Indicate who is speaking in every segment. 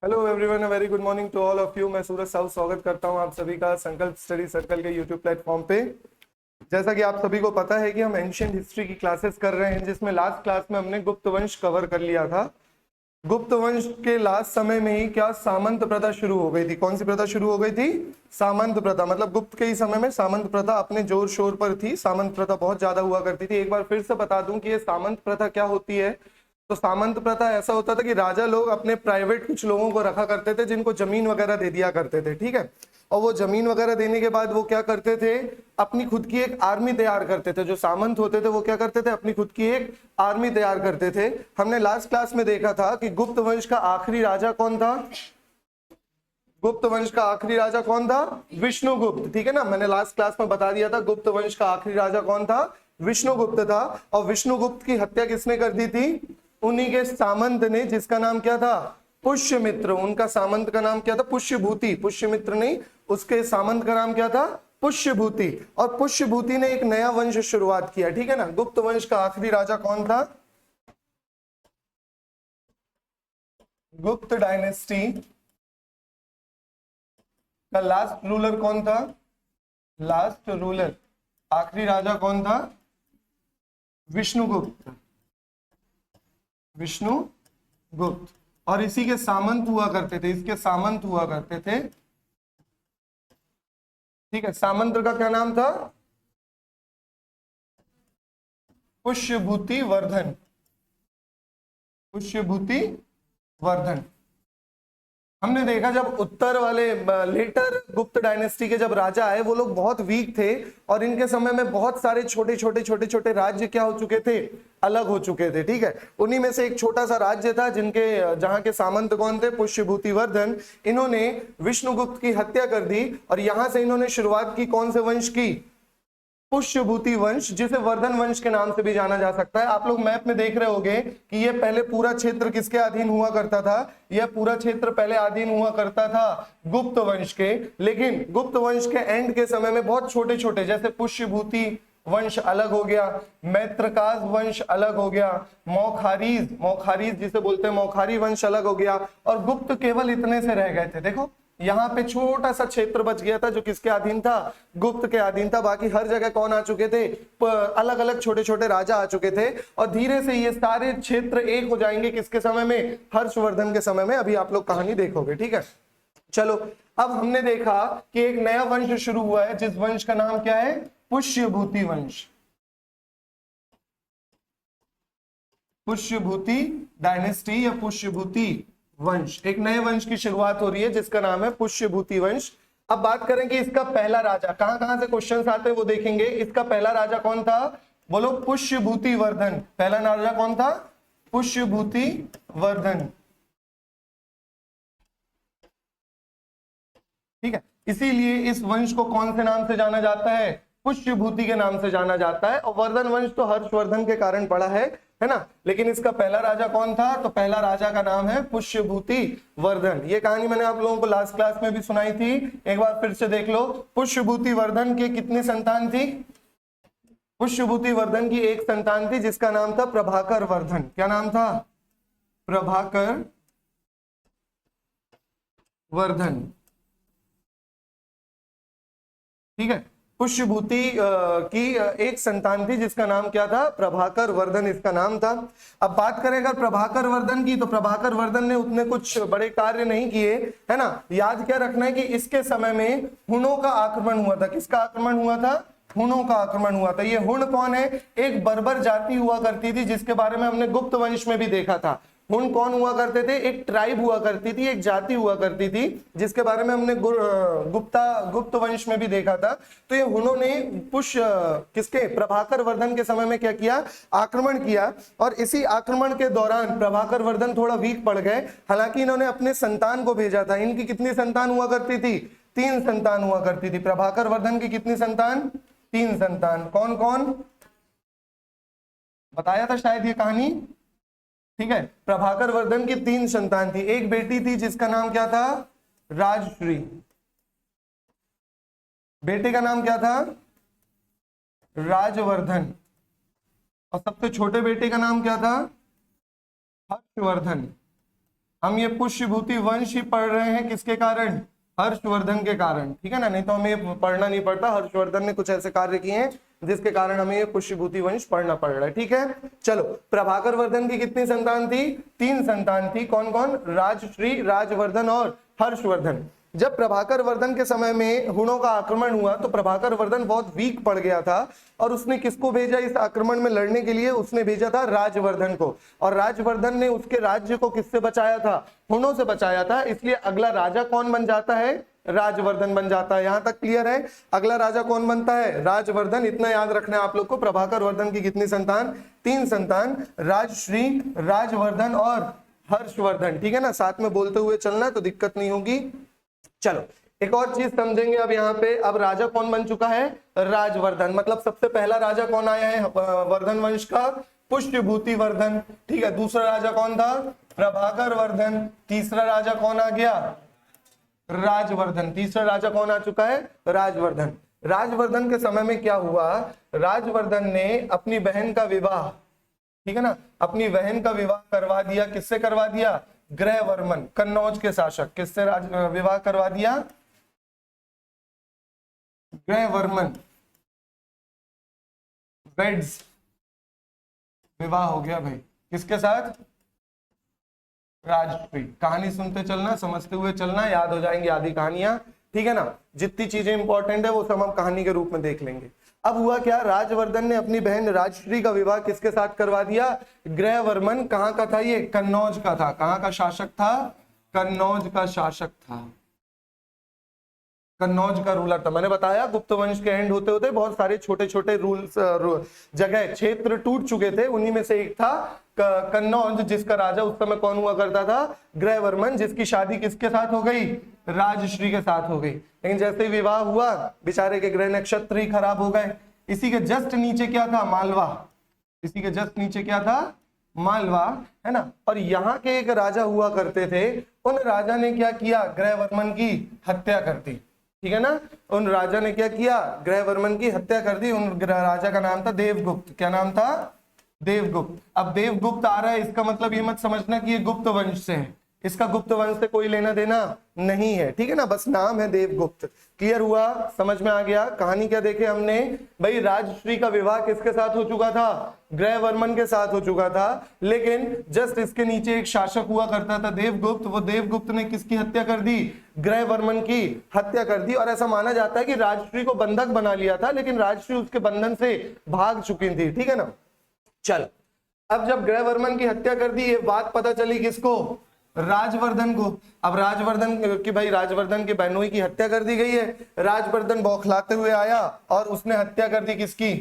Speaker 1: Hello everyone, very good morning to all of you. मैं सूरज साहू स्वागत करता हूं आप सभी का संकल्प स्टडी सर्कल के यूट्यूब प्लेटफॉर्म पे। जैसा कि आप सभी को पता है कि हम एंशिएंट हिस्ट्री की क्लासेस कर रहे हैं, जिसमें लास्ट क्लास में हमने गुप्त वंश कवर कर लिया था। गुप्त वंश के लास्ट समय में ही क्या सामंत प्रथा शुरू हो गई थी। कौन सी प्रथा शुरू हो गई थी? सामंत प्रथा। मतलब गुप्त के ही समय में सामंत प्रथा अपने जोर शोर पर थी। सामंत प्रथा बहुत ज्यादा हुआ करती थी। एक बार फिर से बता दूं कि ये सामंत प्रथा क्या होती है। तो सामंत प्रथा ऐसा होता था कि राजा लोग अपने प्राइवेट कुछ लोगों को रखा करते थे, जिनको जमीन वगैरह दे दिया करते थे, ठीक है। और वो जमीन वगैरह देने के बाद वो क्या करते थे, अपनी खुद की एक आर्मी तैयार करते थे। जो सामंत होते थे वो क्या करते थे, अपनी खुद की एक आर्मी तैयार करते थे। हमने लास्ट क्लास में देखा था कि गुप्त वंश का आखिरी राजा कौन था। गुप्त वंश का आखिरी राजा कौन था? विष्णुगुप्त, ठीक है ना। मैंने लास्ट क्लास में बता दिया था गुप्त वंश का आखिरी राजा कौन था, विष्णुगुप्त था। और विष्णुगुप्त की हत्या किसने कर दी थी? उन्हीं के सामंत ने, जिसका नाम क्या था? पुष्यमित्र। उनका सामंत का नाम क्या था? पुष्यभूति। पुष्यमित्र नहीं, उसके सामंत का नाम क्या था? पुष्यभूति। और पुष्यभूति ने एक नया वंश शुरुआत किया, ठीक है ना। गुप्त वंश का आखिरी राजा कौन था? गुप्त डायनेस्टी का लास्ट रूलर कौन था? लास्ट रूलर, आखिरी राजा कौन था? विष्णुगुप्त। विष्णुगुप्त। और इसी के सामंत हुआ करते थे, इसके सामंत हुआ करते थे, ठीक है। सामंत का क्या नाम था? पुष्यभूति वर्धन। पुष्यभूति वर्धन। हमने देखा जब उत्तर वाले लेटर गुप्त डायनेस्टी के जब राजा आए, वो लोग बहुत वीक थे और इनके समय में बहुत सारे छोटे छोटे राज्य क्या हो चुके थे, अलग हो चुके थे, ठीक है। उन्हीं में से एक छोटा सा राज्य था जिनके जहां के सामंत कौन थे? पुष्यभूति वर्धन। इन्होंने विष्णुगुप्त की हत्या कर दी और यहां से इन्होंने शुरुआत की कौन से वंश की? पुष्यभूति वंश, जिसे वर्धन वंश के नाम से भी जाना जा सकता है। आप लोग मैप में देख रहे होंगे कि ये पहले पूरा क्षेत्र किसके अधीन हुआ करता था? यह पूरा क्षेत्र पहले अधीन हुआ करता था गुप्त वंश के। लेकिन गुप्त वंश के एंड के समय में बहुत छोटे छोटे, जैसे पुष्यभूति वंश अलग हो गया, मैत्रकाज वंश अलग हो गया, मौखारीज मौखारीज जिसे बोलते हैं मौखारी वंश अलग हो गया, और गुप्त केवल इतने से रह गए थे। देखो यहाँ पे छोटा सा क्षेत्र बच गया था जो किसके अधीन था? गुप्त के अधीन था। बाकी हर जगह कौन आ चुके थे? अलग अलग छोटे छोटे राजा आ चुके थे। और धीरे से ये सारे क्षेत्र एक हो जाएंगे किसके समय में? हर्षवर्धन के समय में। अभी आप लोग कहानी देखोगे, ठीक है। चलो, अब हमने देखा कि एक नया वंश शुरू हुआ है, जिस वंश का नाम क्या है? पुष्यभूति वंश। पुष्यभूति डायनेस्टी या पुष्यभूति वंश, एक नए वंश की शुरुआत हो रही है जिसका नाम है पुष्यभूति वंश। अब बात करें कि इसका पहला राजा, कहां कहां से क्वेश्चंस आते हैं वो देखेंगे। इसका पहला राजा कौन था? बोलो, पुष्यभूति वर्धन। पहला राजा कौन था? पुष्यभूति वर्धन, ठीक है। इसीलिए इस वंश को कौन से नाम से जाना जाता है? पुष्यभूति के नाम से जाना जाता है। और वर्धन वंश तो हर्षवर्धन के कारण पड़ा है ना। लेकिन इसका पहला राजा कौन था? तो पहला राजा का नाम है पुष्यभूति वर्धन। ये कहानी मैंने आप लोगों को लास्ट क्लास में भी सुनाई थी, एक बार फिर से देख लो। पुष्यभूति वर्धन के कितनी संतान थी? पुष्यभूति वर्धन की एक संतान थी जिसका नाम था प्रभाकर वर्धन। क्या नाम था? प्रभाकर वर्धन, ठीक है। पुष्यभूति की एक संतान थी जिसका नाम क्या था? प्रभाकर वर्धन इसका नाम था। अब बात करें अगर प्रभाकर वर्धन की, तो प्रभाकर वर्धन ने उतने कुछ बड़े कार्य नहीं किए, है ना। याद क्या रखना है कि इसके समय में हुणों का आक्रमण हुआ था। किसका आक्रमण हुआ था? हुणों का आक्रमण हुआ था। ये हुण कौन है? एक बर्बर जाति हुआ करती थी, जिसके बारे में हमने गुप्त वंश में भी देखा था। हुण कौन हुआ करते थे? एक ट्राइब हुआ करती थी, एक जाति हुआ करती थी, जिसके बारे में हमने गुप्त वंश में भी देखा था। तो ये हुणों ने किसके? प्रभाकर वर्धन के समय में क्या किया? आक्रमण किया। और इसी आक्रमण के दौरान प्रभाकर वर्धन थोड़ा वीक पड़ गए। हालांकि इन्होंने अपने संतान को भेजा था। इनकी कितनी संतान हुआ करती थी? 3 संतान हुआ करती थी। प्रभाकर वर्धन की कितनी संतान? 3 संतान। कौन कौन? बताया था शायद ये कहानी, ठीक है। प्रभाकर वर्धन की 3 संतान थी। एक बेटी थी जिसका नाम क्या था? राजश्री। बेटे का नाम क्या था? राजवर्धन। और सबसे छोटे बेटे का नाम क्या था? हर्षवर्धन। हम ये पुष्यभूति वंश ही पढ़ रहे हैं किसके कारण? हर्षवर्धन के कारण, ठीक है ना, नहीं तो हमें पढ़ना नहीं पड़ता। हर्षवर्धन ने कुछ ऐसे कार्य किए हैं जिसके कारण हमें ये पुष्यभूति वंश पढ़ना पड़ रहा है, ठीक है। चलो, प्रभाकर वर्धन की कितनी संतान थी? 3 संतान थी। कौन कौन? राजश्री, राजवर्धन और हर्षवर्धन। जब प्रभाकर वर्धन के समय में हुणों का आक्रमण हुआ तो प्रभाकर वर्धन बहुत वीक पड़ गया था और उसने किसको भेजा इस आक्रमण में लड़ने के लिए? उसने भेजा था राजवर्धन को। और राजवर्धन ने उसके राज्य को किससे बचाया था? हुणों से बचाया था। इसलिए अगला राजा कौन बन जाता है? राजवर्धन बन जाता है। यहां तक क्लियर है? अगला राजा कौन बनता है? राजवर्धन। इतना याद रखना है आप लोग को। प्रभाकर वर्धन की कितनी संतान? 3 संतान, राजश्री, राजवर्धन और हर्षवर्धन, ठीक है ना। साथ में बोलते हुए चलना तो दिक्कत नहीं होगी। चलो, एक और चीज समझेंगे अब यहाँ पे। अब राजा कौन बन चुका है? राजवर्धन। मतलब सबसे पहला राजा कौन आया है वर्धन वंश का? पुष्यभूति वर्धन, ठीक है। दूसरा राजा कौन था? प्रभाकर वर्धन। तीसरा राजा कौन आ गया? राजवर्धन। तीसरा राजा कौन आ चुका है? राजवर्धन। राजवर्धन के समय में क्या हुआ? राजवर्धन ने अपनी बहन का विवाह, ठीक है ना, अपनी बहन का विवाह करवा दिया। किससे करवा दिया? ग्रहवर्मन, कन्नौज के शासक। किससे विवाह करवा दिया? ग्रहवर्मन। वेड्स, विवाह हो गया भाई। किसके साथ? राजश्री। कहानी सुनते चलना, समझते हुए चलना, याद हो जाएंगी आधी कहानियां, ठीक है ना। जितनी चीजें इंपॉर्टेंट है वो सब हम कहानी के रूप में देख लेंगे। अब हुआ क्या? राजवर्धन ने अपनी बहन राजश्री का विवाह किसके साथ करवा दिया? ग्रहवर्मन। कहां का था ये? कन्नौज का था। कहां का शासक था? कन्नौज का शासक था, कन्नौज का रूलर था। मैंने बताया गुप्त वंश के एंड होते होते बहुत सारे छोटे छोटे रूल्स, जगह, क्षेत्र टूट चुके थे। उन्हीं में से एक था कन्नौज, जिसका राजा उस समय कौन हुआ करता था? ग्रहवर्मन, जिसकी शादी किसके साथ हो गई? राजश्री के साथ हो गई। लेकिन जैसे ही विवाह हुआ, बेचारे के ग्रह नक्षत्र ही खराब हो गए। इसी के जस्ट नीचे क्या था? मालवा। इसी के जस्ट नीचे क्या था? मालवा, है ना। और यहाँ के एक राजा हुआ करते थे, उन राजा ने क्या किया? ग्रहवर्मन की हत्या कर दी, ठीक है ना। उन राजा ने क्या किया? ग्रहवर्मन की हत्या कर दी। उन राजा का नाम था देवगुप्त। क्या नाम था? देवगुप्त। अब देवगुप्त आ रहा है, इसका मतलब ये मत समझना कि ये गुप्त वंश से है। इसका गुप्त वंश से कोई लेना देना नहीं है, ठीक है ना। बस नाम है देवगुप्त। क्लियर हुआ? समझ में आ गया? कहानी क्या देखे हमने भाई? राजश्री का विवाह किसके साथ हो चुका था? ग्रहवर्मन के साथ हो चुका था। लेकिन जस्ट इसके नीचे एक शासक हुआ करता था देवगुप्त। वो देवगुप्त ने किसकी हत्या कर दी? ग्रहवर्मन की हत्या कर दी। और ऐसा माना जाता है कि राजश्री को बंधक बना लिया था, लेकिन राजश्री उसके बंधन से भाग चुकी थी, ठीक है ना। चल, अब जब ग्रहवर्मन की हत्या कर दी, ये बात पता चली किसको? राजवर्धन को। अब राजवर्धन की भाई राजवर्धन के बहनोई की हत्या कर दी गई है। राजवर्धन बौखलाते हुए आया और उसने हत्या कर दी किसकी?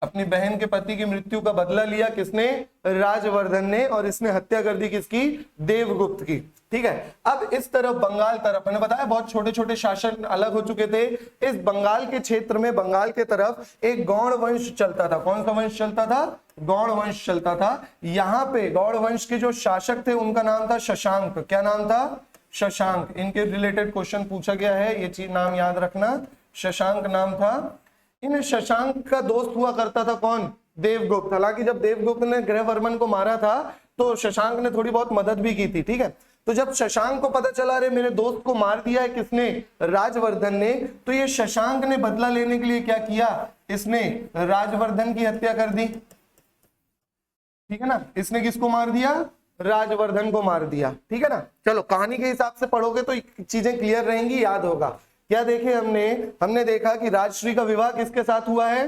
Speaker 1: अपनी बहन के पति की मृत्यु का बदला लिया किसने? राजवर्धन ने। और इसने हत्या कर दी किसकी? देवगुप्त की, ठीक है। अब इस तरफ बंगाल तरफ, मैंने बताया बहुत छोटे छोटे शासन अलग हो चुके थे। इस बंगाल के क्षेत्र में, बंगाल के तरफ एक गौड़ वंश चलता था। कौन सा वंश चलता था? गौड़ वंश चलता था। यहाँ पे गौड़ वंश के जो शासक थे उनका नाम था शशांक। क्या नाम था? शशांक। इनके रिलेटेड क्वेश्चन पूछा गया है, ये चीज नाम याद रखना। शशांक नाम था। इन शशांक का दोस्त हुआ करता था कौन? देवगुप्त। हालांकि जब देवगुप्त ने ग्रहवर्मन को मारा था तो शशांक ने थोड़ी बहुत मदद भी की थी, ठीक है। तो जब शशांक को पता चला रे मेरे दोस्त को मार दिया है किसने? राजवर्धन ने, तो ये शशांक ने बदला लेने के लिए क्या किया? इसने राजवर्धन की हत्या कर दी, ठीक है ना। इसने किसको मार दिया? राजवर्धन को मार दिया, ठीक है ना। चलो, कहानी के हिसाब से पढ़ोगे तो चीजें क्लियर रहेंगी, याद होगा। क्या देखे हमने देखा कि राजश्री का विवाह किसके साथ हुआ है?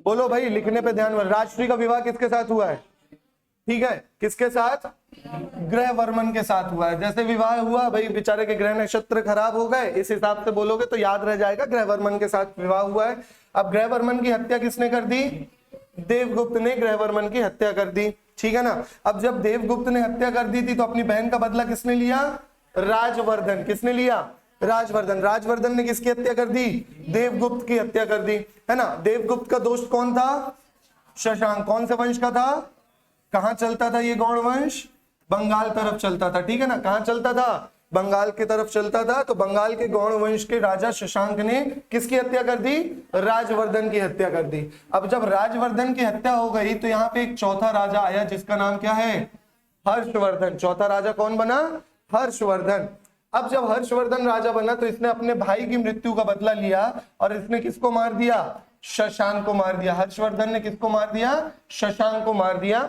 Speaker 1: बोलो भाई, लिखने पे ध्यान। राजश्री का विवाह किसके साथ हुआ है? ठीक है, किसके साथ? ग्रहवर्मन के साथ हुआ है। जैसे विवाह हुआ भाई, बेचारे के ग्रह नक्षत्र खराब हो गए, इस हिसाब से बोलोगे तो याद रह जाएगा ग्रहवर्मन के साथ विवाह हुआ है। अब ग्रहवर्मन की हत्या किसने कर दी? देवगुप्त ने ग्रहवर्मन की हत्या कर दी, ठीक है ना। अब जब देवगुप्त ने हत्या कर दी थी तो अपनी बहन का बदला किसने लिया? राजवर्धन। किसने लिया? राजवर्धन। राजवर्धन ने किसकी हत्या कर दी? देवगुप्त की हत्या कर दी, है ना। देवगुप्त का दोस्त कौन था? शशांक। कौन से वंश का था? कहां चलता था ये गौड़ वंश? बंगाल तरफ चलता था, ठीक है ना। कहां चलता था? बंगाल की तरफ चलता था, तो बंगाल के गौड़ वंश के राजा शशांक ने किसकी हत्या कर दी? राजवर्धन की हत्या कर दी। अब जब राजवर्धन की हत्या हो गई तो यहाँ पे एक चौथा राजा आया जिसका नाम क्या है? हर्षवर्धन। चौथा राजा कौन बना? हर्षवर्धन। अब जब हर्षवर्धन राजा बना तो इसने अपने भाई की मृत्यु का बदला लिया और इसने किसको मार दिया? शशांक को मार दिया। हर्षवर्धन ने किसको मार दिया? शशांक को मार दिया।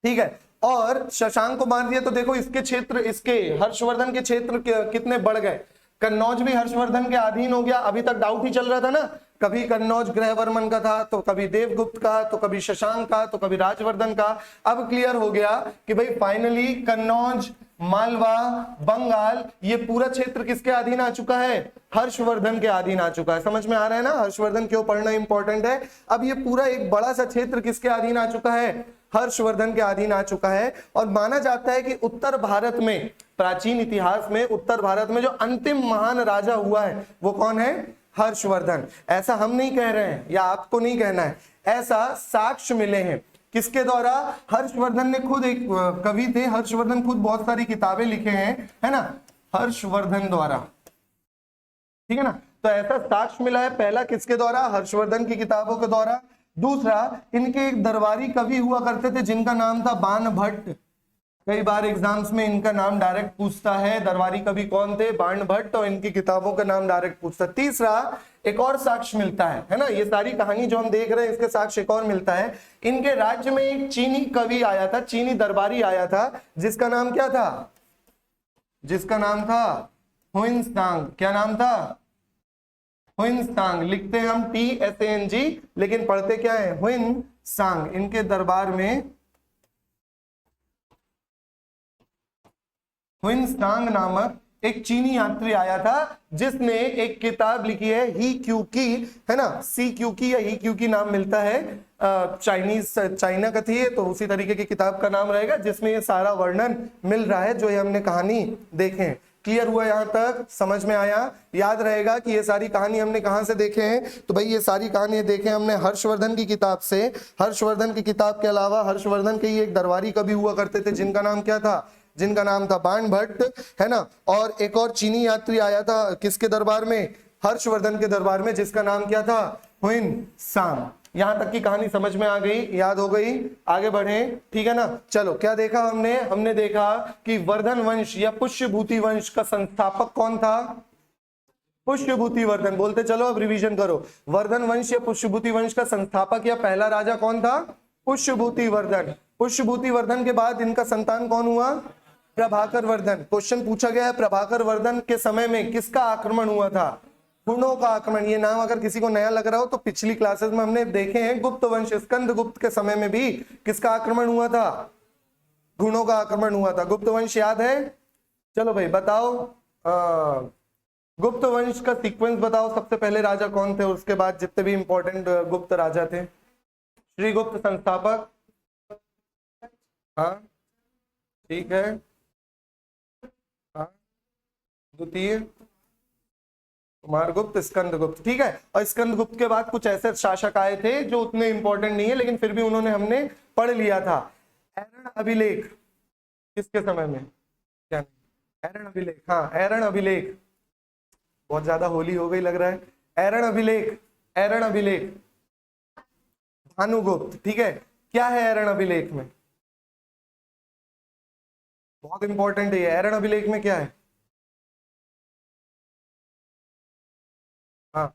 Speaker 1: ठीक है, और शशांक को मार दिया तो देखो इसके क्षेत्र, इसके हर्षवर्धन के क्षेत्र कितने बढ़ गए। कन्नौज भी हर्षवर्धन के अधीन हो गया। अभी तक डाउट ही चल रहा था ना, कभी कन्नौज ग्रहवर्मन का था, तो कभी देवगुप्त का, तो कभी शशांक का, तो कभी राजवर्धन का। अब क्लियर हो गया कि भाई फाइनली कन्नौज, मालवा, बंगाल, ये पूरा क्षेत्र किसके अधीन आ चुका है? हर्षवर्धन के अधीन आ चुका है। समझ में आ रहा है ना हर्षवर्धन क्यों पढ़ना इंपॉर्टेंट है? अब ये पूरा एक बड़ा सा क्षेत्र किसके अधीन आ चुका है? हर्षवर्धन के अधीन आ चुका है। और माना जाता है कि उत्तर भारत में, प्राचीन इतिहास में उत्तर भारत में जो अंतिम महान राजा हुआ है वो कौन है? हर्षवर्धन। ऐसा हम नहीं कह रहे हैं या आपको नहीं कहना है, ऐसा साक्ष्य मिले हैं। किसके द्वारा? हर्षवर्धन ने खुद, एक कवि थे हर्षवर्धन, खुद बहुत सारी किताबें लिखे हैं, है ना, हर्षवर्धन द्वारा। ठीक है ना, तो ऐसा साक्ष्य मिला है। पहला किसके द्वारा? हर्षवर्धन की किताबों के द्वारा। दूसरा, इनके एक दरबारी कवि हुआ करते थे जिनका नाम था बाणभट्ट। कई बार एग्जाम्स में इनका नाम डायरेक्ट पूछता है, दरबारी कवि कौन थे? बाणभट्ट, और इनकी किताबों का नाम डायरेक्ट पूछता है। तीसरा, एक और साक्ष्य मिलता है ना, ये सारी कहानी जो हम देख रहे हैं इसके साक्ष्य एक और मिलता है। इनके राज्य में एक चीनी कवि आया था, चीनी दरबारी आया था, जिसका नाम क्या था? जिसका नाम था हुइनसांग। क्या नाम था? हुइनसांग। लिखते हैं हम TSANG, लेकिन पढ़ते क्या है? हुइनसांग। इनके दरबार में हुइनसांग नामक एक चीनी यात्री आया था जिसने एक किताब लिखी है ही क्यू की, है ना, सी क्यू की या ही क्यू की नाम मिलता है। चाइनीज, चाइना का थी, तो उसी तरीके की किताब का नाम रहेगा जिसमें ये सारा वर्णन मिल रहा है जो ये हमने कहानी देखे हैं। क्लियर हुआ यहाँ तक? समझ में आया? याद रहेगा कि ये सारी कहानी हमने कहाँ से देखे हैं? तो भाई ये सारी कहानी देखे हमने हर्षवर्धन की किताब से। हर्षवर्धन की किताब के अलावा हर्षवर्धन के ही एक दरबारी कवि हुआ करते थे जिनका नाम क्या था? जिनका नाम था बाणभट्ट, है ना। और एक और चीनी यात्री आया था किसके दरबार में? हर्षवर्धन के दरबार में, जिसका नाम क्या था? हुइनसांग। यहां तक की कहानी समझ में आ गई, याद हो गई? आगे बढ़े, ठीक है ना। चलो, क्या देखा हमने? हमने देखा कि वर्धन वंश या पुष्यभूति वंश का संस्थापक कौन था? पुष्यभूति वर्धन। बोलते चलो, अब रिवीजन करो। वर्धन वंश या पुष्यभूति वंश का संस्थापक या पहला राजा कौन था? पुष्यभूति वर्धन। पुष्यभूति वर्धन के बाद इनका संतान कौन हुआ? प्रभाकर वर्धन। क्वेश्चन पूछा गया है, प्रभाकर वर्धन के समय में किसका आक्रमण हुआ था? हुणों का आक्रमण। ये नाम अगर किसी को नया लग रहा हो तो पिछली क्लासेस में हमने देखे हैं, गुप्त वंश, स्कंद गुप्त के समय में भी किसका आक्रमण हुआ था? हुणों का आक्रमण हुआ था। गुप्त वंश याद है? चलो भाई बताओ, गुप्त वंश का सीक्वेंस बताओ। सबसे पहले राजा कौन थे, उसके बाद जितने भी इंपॉर्टेंट गुप्त राजा थे। श्रीगुप्त संस्थापक, हाँ ठीक है, हाँ, द्वितीय कुमारगुप्त, स्कंदगुप्त, ठीक है। और स्कंदगुप्त के बाद कुछ ऐसे शासक आए थे जो उतने इंपॉर्टेंट नहीं है, लेकिन फिर भी उन्होंने हमने पढ़ लिया था। ऐरण अभिलेख किसके समय में? क्या नहीं? ऐरण अभिलेख, हाँ ऐरण अभिलेख। बहुत ज्यादा होली हो गई लग रहा है। ऐरण अभिलेख, ऐरण अभिलेख भानुगुप्त, ठीक है। क्या है ऐरण अभिलेख में? बहुत इंपॉर्टेंट है ये। ऐरण अभिलेख में क्या है? हाँ,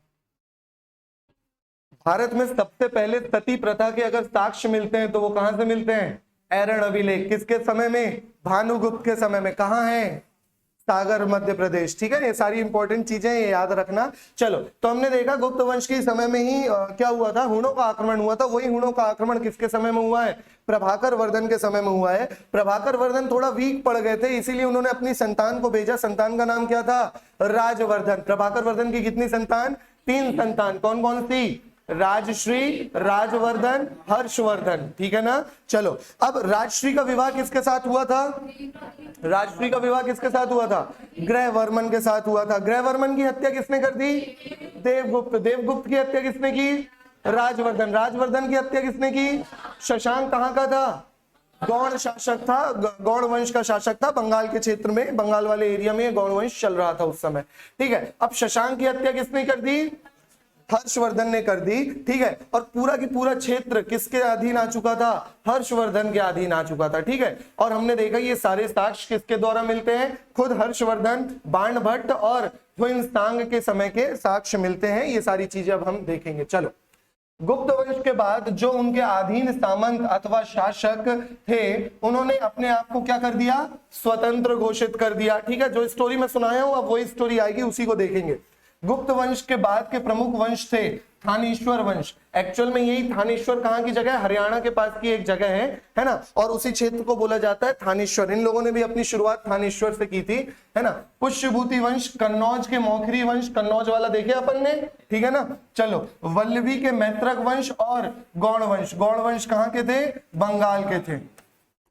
Speaker 1: भारत में सबसे पहले सती प्रथा के अगर साक्ष्य मिलते हैं तो वो कहां से मिलते हैं? ऐरण अभिलेख। किसके समय में? भानुगुप्त के समय में। कहां है? सागर, मध्य प्रदेश, ठीक है। ये सारी इंपॉर्टेंट चीजें ये याद रखना। चलो, तो हमने देखा गुप्त वंश के समय में ही क्या हुआ था? हुणों का आक्रमण हुआ था। वही हुणों का आक्रमण किसके समय में हुआ है? प्रभाकर वर्धन के समय में हुआ है। प्रभाकर वर्धन थोड़ा वीक पड़ गए थे, इसीलिए उन्होंने अपनी संतान को भेजा। संतान का नाम क्या था? राजवर्धन। प्रभाकर वर्धन की कितनी संतान? 3 संतान। कौन कौन सी? राजश्री, राजवर्धन, हर्षवर्धन, ठीक है ना। चलो, अब राजश्री का विवाह किसके साथ हुआ था? राजश्री का विवाह किसके साथ हुआ था? ग्रहवर्मन के साथ हुआ था। ग्रहवर्मन की हत्या किसने कर दी? देवगुप्त। देवगुप्त की हत्या किसने की? राजवर्धन। राजवर्धन की हत्या किसने की? शशांक कहाँ का था? गौड़ शासक था, गौड़ वंश का शासक था बंगाल के क्षेत्र में, बंगाल वाले एरिया में गौड़ वंश चल रहा था उस समय। ठीक है, अब शशांक की हत्या किसने कर दी? हर्षवर्धन ने कर दी। ठीक है, और पूरा की पूरा क्षेत्र किसके अधीन आ चुका था? हर्षवर्धन के अधीन आ चुका था। ठीक है, और हमने देखा ये सारे साक्ष्य किसके द्वारा मिलते हैं? खुद हर्षवर्धन, बाणभट्ट और ह्वेनसांग के समय के साक्ष्य मिलते हैं। ये सारी चीजें अब हम देखेंगे। चलो, गुप्त वंश के बाद जो उनके अधीन सामंत अथवा शासक थे, उन्होंने अपने आप को क्या कर दिया? स्वतंत्र घोषित कर दिया। ठीक है, जो स्टोरी मैं सुनाया हूं अब वही स्टोरी आएगी, उसी को देखेंगे। गुप्त वंश के बाद के प्रमुख वंश थे थानेश्वर वंश। एक्चुअल में यही थानेश्वर कहाँ की जगह है? हरियाणा के पास की एक जगह है ना, और उसी क्षेत्र को बोला जाता है थानेश्वर। इन लोगों ने भी अपनी शुरुआत थानेश्वर से की थी, है ना। पुष्यभूति वंश, कन्नौज के मौखरी वंश, कन्नौज वाला देखे अपन ने, ठीक है ना। चलो, वल्लभी के मैत्रक वंश और गौड़ वंश। गौड़ वंश कहाँ के थे? बंगाल के थे।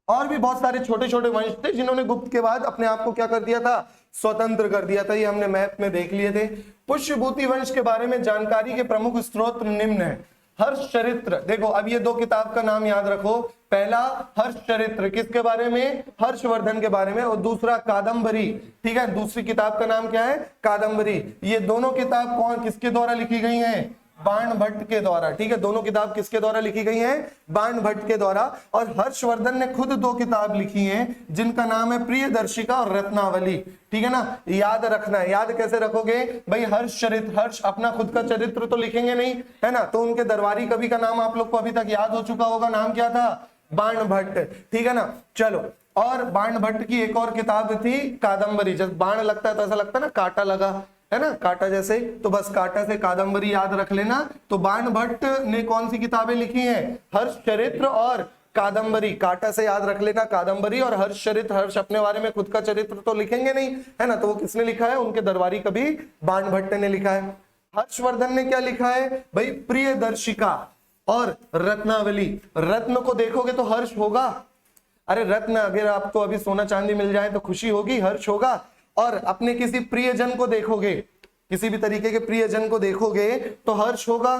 Speaker 1: और भी बहुत सारे छोटे छोटे वंश थे जिन्होंने गुप्त के बाद अपने आप को क्या कर दिया था? स्वतंत्र कर दिया था। ये हमने मैप में देख लिए थे। पुष्यभूति वंश के बारे में जानकारी के प्रमुख स्रोत निम्न है। हर्षचरित्र, देखो अब ये दो किताब का नाम याद रखो। पहला हर्षचरित्र किसके बारे में? हर्षवर्धन के बारे में। और दूसरा कादम्बरी। ठीक है, दूसरी किताब का नाम क्या है? कादम्बरी। ये दोनों किताब कौन किसके द्वारा लिखी गई हैं? बाणभट्ट के द्वारा। ठीक है, दोनों किताब किसके द्वारा लिखी गई हैं? बाणभट्ट के द्वारा। और हर्षवर्धन ने खुद दो किताब लिखी हैं जिनका नाम है प्रियदर्शिका और रत्नावली। ठीक है ना, याद रखना है। याद कैसे रखोगे भाई? हर्ष चरित्र, हर्ष अपना खुद का चरित्र तो लिखेंगे नहीं, है ना, तो उनके दरबारी कवि का नाम आप लोग को अभी तक याद हो चुका होगा। नाम क्या था? बाणभट्ट। ठीक है ना। चलो, और बाणभट्ट की एक और किताब थी कादम्बरी। जब बाण लगता है तो ऐसा लगता है ना कांटा लगा, है ना, कांटा जैसे, तो बस कांटा से कादम्बरी याद रख लेना। तो बाणभट्ट ने कौन सी किताबें लिखी हैं? हर्षचरित्र और कादम्बरी। कांटा से याद रख लेना कादम्बरी और हर्षचरित्र। हर्ष अपने बारे में खुद का चरित्र तो लिखेंगे नहीं, है ना, तो वो किसने लिखा है? उनके दरबारी कवि बाणभट्ट ने लिखा है। हर्षवर्धन ने क्या लिखा है भाई? प्रियदर्शिका और रत्नावली। रत्न को देखोगे तो हर्ष होगा। अरे रत्न, अगर आपको अभी सोना चांदी मिल जाए तो खुशी होगी, हर्ष होगा। और अपने किसी प्रियजन को देखोगे, किसी भी तरीके के प्रियजन को देखोगे तो हर्ष होगा,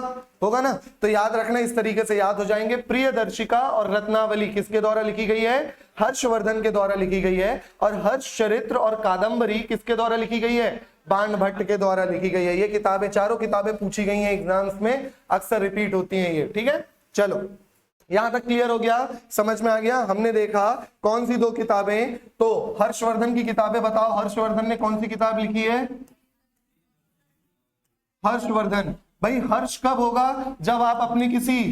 Speaker 1: होगा ना। तो याद रखना, इस तरीके से याद हो जाएंगे। प्रियदर्शिका और रत्नावली किसके द्वारा लिखी गई है? हर्षवर्धन के द्वारा लिखी गई है। और हर्षचरित्र और कादम्बरी किसके द्वारा लिखी गई है? बाणभट्ट के द्वारा लिखी गई है। ये किताबें, चारों किताबें पूछी गई हैं एग्जाम्स में, अक्सर रिपीट होती हैं ये। ठीक है, चलो यहां तक क्लियर हो गया, समझ में आ गया। हमने देखा कौन सी दो किताबें, तो हर्षवर्धन की किताबें बताओ। हर्षवर्धन ने कौन सी किताब लिखी है? हर्षवर्धन। भाई हर्ष कब होगा? जब आप अपने किसी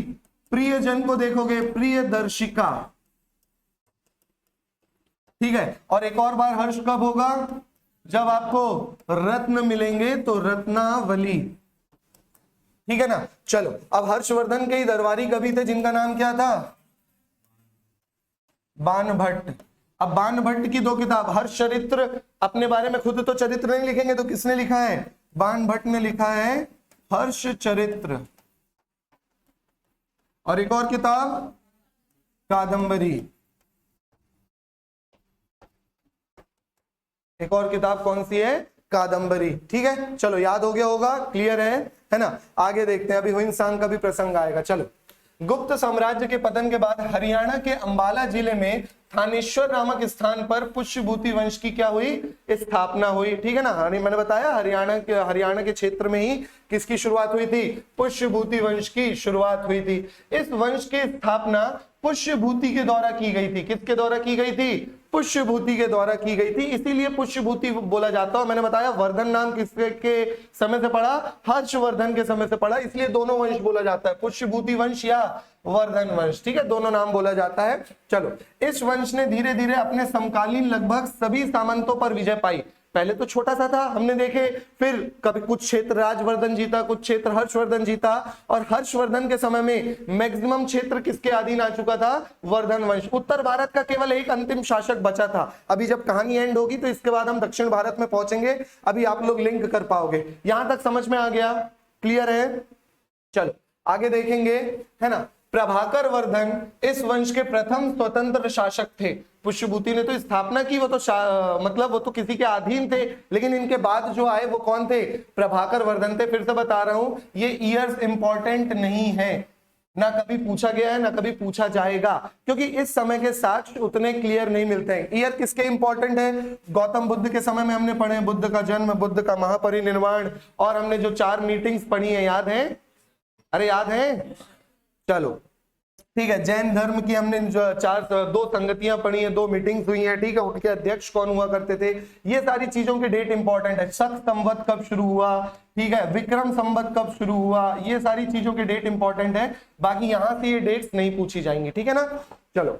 Speaker 1: प्रियजन को देखोगे, प्रियदर्शिका। ठीक है, और एक और बार हर्ष कब होगा? जब आपको रत्न मिलेंगे, तो रत्नावली। ठीक है ना। चलो, अब हर्षवर्धन के ही दरबारी कवि थे जिनका नाम क्या था? बाणभट्ट। अब बाणभट्ट की दो किताब, हर्षचरित्र, अपने बारे में खुद तो चरित्र नहीं लिखेंगे तो किसने लिखा है? बाणभट्ट ने लिखा है हर्षचरित्र। और एक और किताब कादम्बरी। एक और किताब कौन सी है? कादम्बरी। ठीक है, चलो याद हो गया होगा, क्लियर है ना। आगे देखते हैं, अभी ह्वेनसांग का भी प्रसंग आएगा। चलो, गुप्त साम्राज्य के पतन के बाद हरियाणा के अंबाला जिले में थानेश्वर नामक स्थान पर पुष्यभूति वंश की क्या हुई? स्थापना हुई। ठीक है ना, मैंने बताया हरियाणा के क्षेत्र में ही किसकी शुरुआत हुई थी? पुष्यभूति वंश की शुरुआत हुई थी। इस वंश की स्थापना पुष्यभूति के द्वारा की गई थी। किसके द्वारा की गई थी? पुष्यभूति के द्वारा की गई थी, इसीलिए पुष्यभूति बोला जाता है। मैंने बताया वर्धन नाम किसके के समय से पड़ा? हर्षवर्धन के समय से पड़ा, इसलिए दोनों वंश बोला जाता है, पुष्यभूति वंश या वर्धन वंश। ठीक है, दोनों नाम बोला जाता है। चलो, इस वंश ने धीरे धीरे अपने समकालीन लगभग सभी सामंतों पर विजय पाई। पहले तो छोटा सा था, हमने देखे, फिर कभी कुछ क्षेत्र राजवर्धन जीता, कुछ क्षेत्र हर्षवर्धन जीता। और हर्षवर्धन के समय में मैक्सिमम क्षेत्र किसके अधीन आ चुका था? वर्धन वंश। उत्तर भारत का केवल एक अंतिम शासक बचा था। अभी जब कहानी एंड होगी तो इसके बाद हम दक्षिण भारत में पहुंचेंगे, अभी आप लोग लिंक कर पाओगे। यहां तक समझ में आ गया, क्लियर है? चलो आगे देखेंगे, है ना। प्रभाकर वर्धन इस वंश के प्रथम स्वतंत्र शासक थे। पुष्यभूति ने तो स्थापना की, वो तो मतलब वो तो किसी के अधीन थे, लेकिन इनके बाद जो आए वो कौन थे? प्रभाकर वर्धन थे। फिर से बता रहा हूं, ये ईयर्स इंपॉर्टेंट नहीं है, ना कभी पूछा गया है, ना कभी पूछा जाएगा, क्योंकि इस समय के साक्ष्य उतने क्लियर नहीं मिलते हैं। ईयर किसके इंपॉर्टेंट है? गौतम बुद्ध के समय में हमने पढ़े बुद्ध का जन्म, बुद्ध का महापरिनिर्वाण, और हमने जो 4 मीटिंग्स पढ़ी है, याद है? अरे याद है? चलो ठीक है। जैन धर्म की हमने जो 2 संगतियां पढ़ी हैं, 2 मीटिंग्स हुई हैं, ठीक है। उनके अध्यक्ष कौन हुआ करते थे, ये सारी चीजों की डेट इंपॉर्टेंट है। शक संवत कब शुरू हुआ, ठीक है, विक्रम संवत कब शुरू हुआ, ये सारी चीजों की डेट इंपॉर्टेंट है। बाकी यहां से ये डेट्स नहीं पूछी जाएंगी, ठीक है ना। चलो,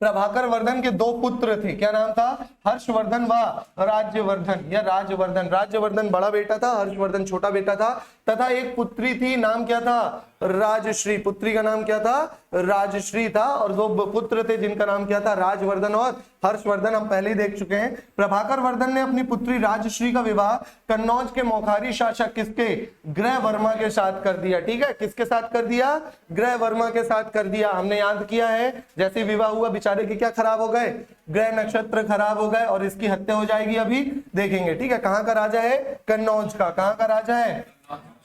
Speaker 1: प्रभाकर वर्धन के 2 पुत्र थे, क्या नाम था? हर्षवर्धन व राज्यवर्धन या राजवर्धन। राज्यवर्धन बड़ा बेटा था, हर्षवर्धन छोटा बेटा था, तथा एक पुत्री थी, नाम क्या था? राजश्री। पुत्री का नाम क्या था? राजश्री था। और 2 पुत्र थे जिनका नाम क्या था? राजवर्धन और हर्षवर्धन, हम पहले ही देख चुके हैं। प्रभाकर वर्धन ने अपनी पुत्री राजश्री का विवाह कन्नौज के मौखारी शासक किसके? ग्रह वर्मा के साथ कर दिया, ठीक है। किसके साथ कर दिया? ग्रह वर्मा के साथ कर दिया। हमने याद किया है, जैसे विवाह हुआ बेचारे के क्या खराब हो गए? ग्रह नक्षत्र खराब हो गए, और इसकी हत्या हो जाएगी, अभी देखेंगे, ठीक है। कहां का राजा है? कन्नौज का। कहां का राजा है?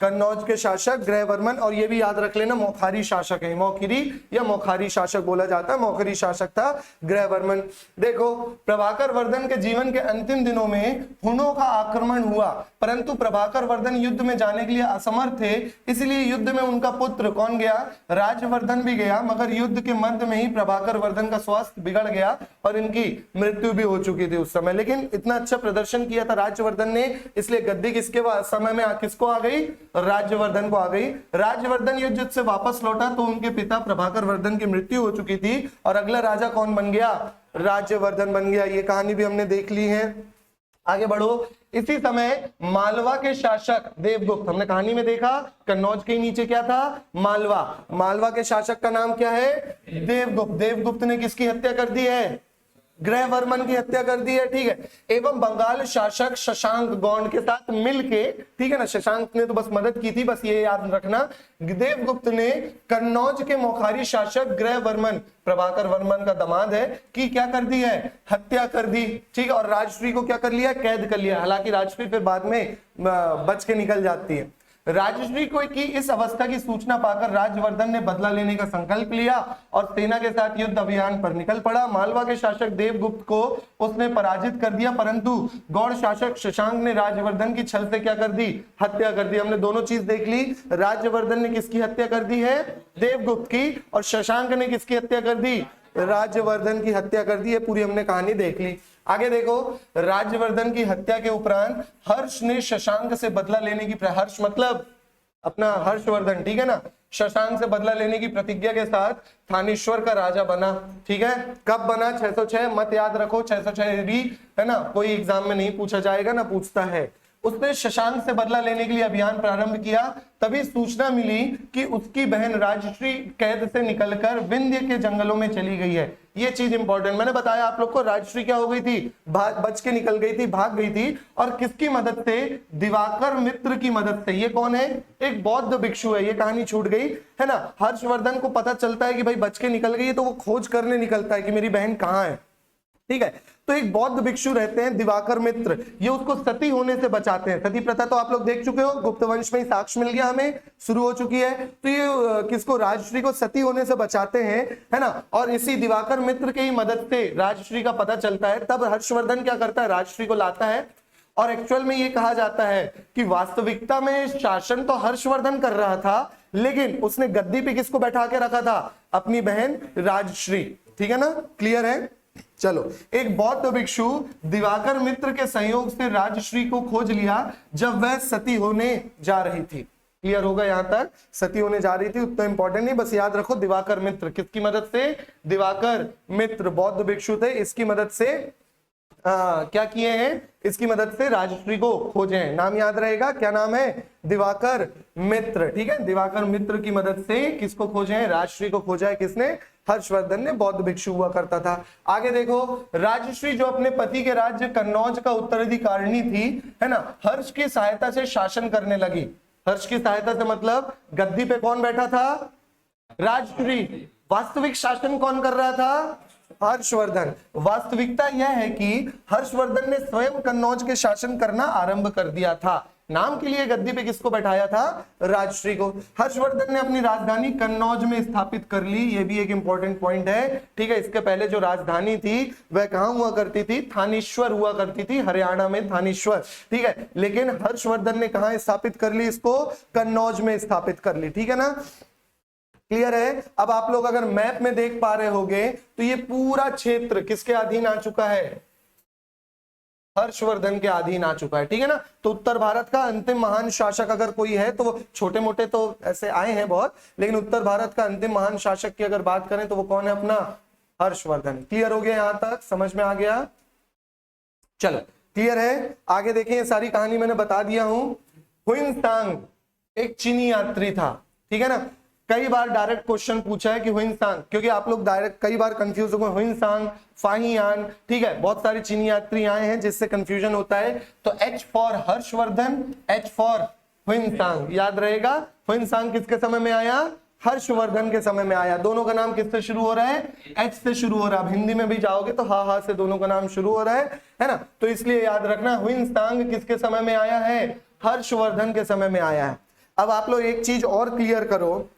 Speaker 1: कन्नौज के शासक ग्रहवर्मन। और ये भी याद रख लेना, मौखारी शासक है, मौखिरी या मौखारी शासक बोला जाता है, मौखरी शासक था ग्रहवर्मन। देखो, प्रभाकर वर्धन के जीवन के अंतिम दिनों में हुनों का आक्रमण हुआ, परंतु प्रभाकर वर्धन युद्ध में जाने के लिए असमर्थ थे, इसलिए युद्ध में उनका पुत्र कौन गया? राजवर्धन भी गया, मगर युद्ध के मध्य में ही प्रभाकर वर्धन का स्वास्थ्य बिगड़ गया और इनकी मृत्यु भी हो चुकी थी उस समय। लेकिन इतना अच्छा प्रदर्शन किया था राजवर्धन ने, इसलिए गद्दी किसके समय में किसको आ गई? राज्यवर्धन को आ गई। राज्यवर्धन युद्ध से वापस लौटा तो उनके पिता प्रभाकर वर्धन की मृत्यु हो चुकी थी, और अगला राजा कौन बन गया? राज्यवर्धन बन गया। ये कहानी भी हमने देख ली है। आगे बढ़ो। इसी समय मालवा के शासक देवगुप्त, हमने कहानी में देखा, कन्नौज के नीचे क्या था? मालवा। मालवा के शासक का नाम क्या है? देवगुप्त। देवगुप्त ने किसकी हत्या कर दी है? ग्रहवर्मन की हत्या कर दी है, ठीक है। एवं बंगाल शासक शशांक गौंड के साथ मिलके, ठीक है ना, शशांक ने तो बस मदद की थी, बस ये याद रखना, देवगुप्त ने कन्नौज के मौखारी शासक ग्रहवर्मन, प्रभाकर वर्मन का दामाद है, की क्या कर दी है? हत्या कर दी, ठीक है। और राजश्री को क्या कर लिया? कैद कर लिया। हालांकि राजश्री फिर बाद में बच के निकल जाती है। राजश्री को की इस अवस्था की सूचना पाकर राजवर्धन ने बदला लेने का संकल्प लिया और सेना के साथ युद्ध अभियान पर निकल पड़ा। मालवा के शासक देवगुप्त को उसने पराजित कर दिया, परंतु गौड़ शासक शशांक ने राजवर्धन की छल से क्या कर दी? हत्या कर दी। हमने दोनों चीज देख ली। राजवर्धन ने किसकी हत्या कर दी है? देवगुप्त की। और शशांक ने किसकी हत्या कर दी? राजवर्धन की हत्या कर दी है। पूरी हमने कहानी देख ली। आगे देखो, राज्यवर्धन की हत्या के उपरांत हर्ष ने शशांक से बदला लेने की, हर्ष मतलब अपना हर्षवर्धन, ठीक है ना, शशांक से बदला लेने की प्रतिज्ञा के साथ थानेश्वर का राजा बना, ठीक है। कब बना? 606, मत याद रखो, 606 भी है ना, कोई एग्जाम में नहीं पूछा जाएगा ना पूछता है। उसने शशांक से बदला लेने के लिए अभियान प्रारंभ किया। तभी सूचना मिली कि उसकी बहन राजश्री कैद से निकलकर विंध्य के जंगलों में चली गई है। ये चीज इंपॉर्टेंट, मैंने बताया आप लोग को, राजश्री क्या हो गई थी? बच के निकल गई थी, भाग गई थी। और किसकी मदद से? दिवाकर मित्र की मदद से। ये कौन है? एक बौद्ध भिक्षु है। ये कहानी छूट गई है ना। हर्षवर्धन को पता चलता है कि भाई बच के निकल गई है, तो वो खोज करने निकलता है कि मेरी बहन कहाँ है, ठीक है। तो एक बौद्ध भिक्षु रहते हैं दिवाकर मित्र, ये उसको सती होने से बचाते हैं। सती प्रथा तो आप लोग देख चुके हो, गुप्त वंश में ही साक्ष्य मिल गया हमें, शुरू हो चुकी है। तो ये किसको? राजश्री को सती होने से बचाते हैं, है ना। और इसी दिवाकर मित्र की मदद से राजश्री का पता चलता है। तब हर्षवर्धन क्या करता है? राजश्री को लाता है। और एक्चुअल में ये कहा जाता है कि वास्तविकता में शासन तो हर्षवर्धन कर रहा था, लेकिन उसने गद्दी पे किसको बैठा के रखा था? अपनी बहन राजश्री, ठीक है ना, क्लियर है। चलो, एक बौद्ध भिक्षु दिवाकर मित्र के सहयोग से राजश्री को खोज लिया जब वह सती होने जा रही थी। क्लियर होगा यहां तक? सती होने जा रही थी, उतना इंपॉर्टेंट नहीं, बस याद रखो दिवाकर मित्र। किसकी मदद से? दिवाकर मित्र बौद्ध भिक्षु थे, इसकी मदद से क्या किए हैं? इसकी मदद से राजश्री को खोजे हैं। नाम याद रहेगा, क्या नाम है? दिवाकर मित्र, ठीक है। दिवाकर मित्र की मदद से किसको खोजे हैं? राजश्री को खोजा है। किसने? हर्षवर्धन ने, बौद्ध भिक्षु हुआ करता था। आगे देखो, राजश्री जो अपने पति के राज्य कन्नौज का उत्तराधिकारिणी थी, है ना, हर्ष की सहायता से शासन करने लगी। हर्ष की सहायता से मतलब गद्दी पे कौन बैठा था? राजश्री। वास्तविक शासन कौन कर रहा था? हर्षवर्धन। वास्तविकता यह है कि हर्षवर्धन ने स्वयं कन्नौज के शासन करना आरंभ कर दिया था। नाम के लिए गद्दी पे किसको बैठाया था? राजश्री को। हर्षवर्धन ने अपनी राजधानी कन्नौज में स्थापित कर ली, ये भी एक इंपॉर्टेंट पॉइंट है, ठीक है। इसके पहले जो राजधानी थी वह कहां हुआ करती थी? थानेश्वर हुआ करती थी, हरियाणा में थानेश्वर, ठीक है। लेकिन हर्षवर्धन ने कहां स्थापित कर ली इसको? कन्नौज में स्थापित कर ली, ठीक है ना, क्लियर है। अब आप लोग अगर मैप में देख पा रहे होंगे तो ये पूरा क्षेत्र किसके अधीन आ चुका है? हर्षवर्धन के अधीन आ चुका है, ठीक है ना। तो उत्तर भारत का अंतिम महान शासक अगर कोई है तो छोटे मोटे तो ऐसे आए हैं बहुत, लेकिन उत्तर भारत का अंतिम महान शासक की अगर बात करें तो वो कौन है? अपना हर्षवर्धन। क्लियर हो गया? यहां तक समझ में आ गया? चलो क्लियर है। आगे देखें, ये सारी कहानी मैंने बता दिया हूं। हुइनसांग एक चीनी यात्री था, ठीक है ना। कई बार डायरेक्ट क्वेश्चन पूछा है कि हुइनसांग, क्योंकि आप लोग डायरेक्ट कई बार कंफ्यूज हो गए, हुइनसांग, फाहियान, ठीक है, बहुत सारे चीनी यात्री आए हैं जिससे कंफ्यूजन होता है। तो H for Harshvardhan, H for Hiuen Tsang, याद रहेगा। हुइनसांग किसके समय में आया? हर्षवर्धन के समय में आया। दोनों का नाम किससे शुरू हो रहा है? एच से शुरू हो रहा है। हिंदी में भी जाओगे तो हा से दोनों का नाम शुरू हो रहा है ना। तो इसलिए याद रखना, हुइनसांग किसके समय में आया है? हर्षवर्धन के समय में आया है। अब आप लोग एक चीज और क्लियर करो,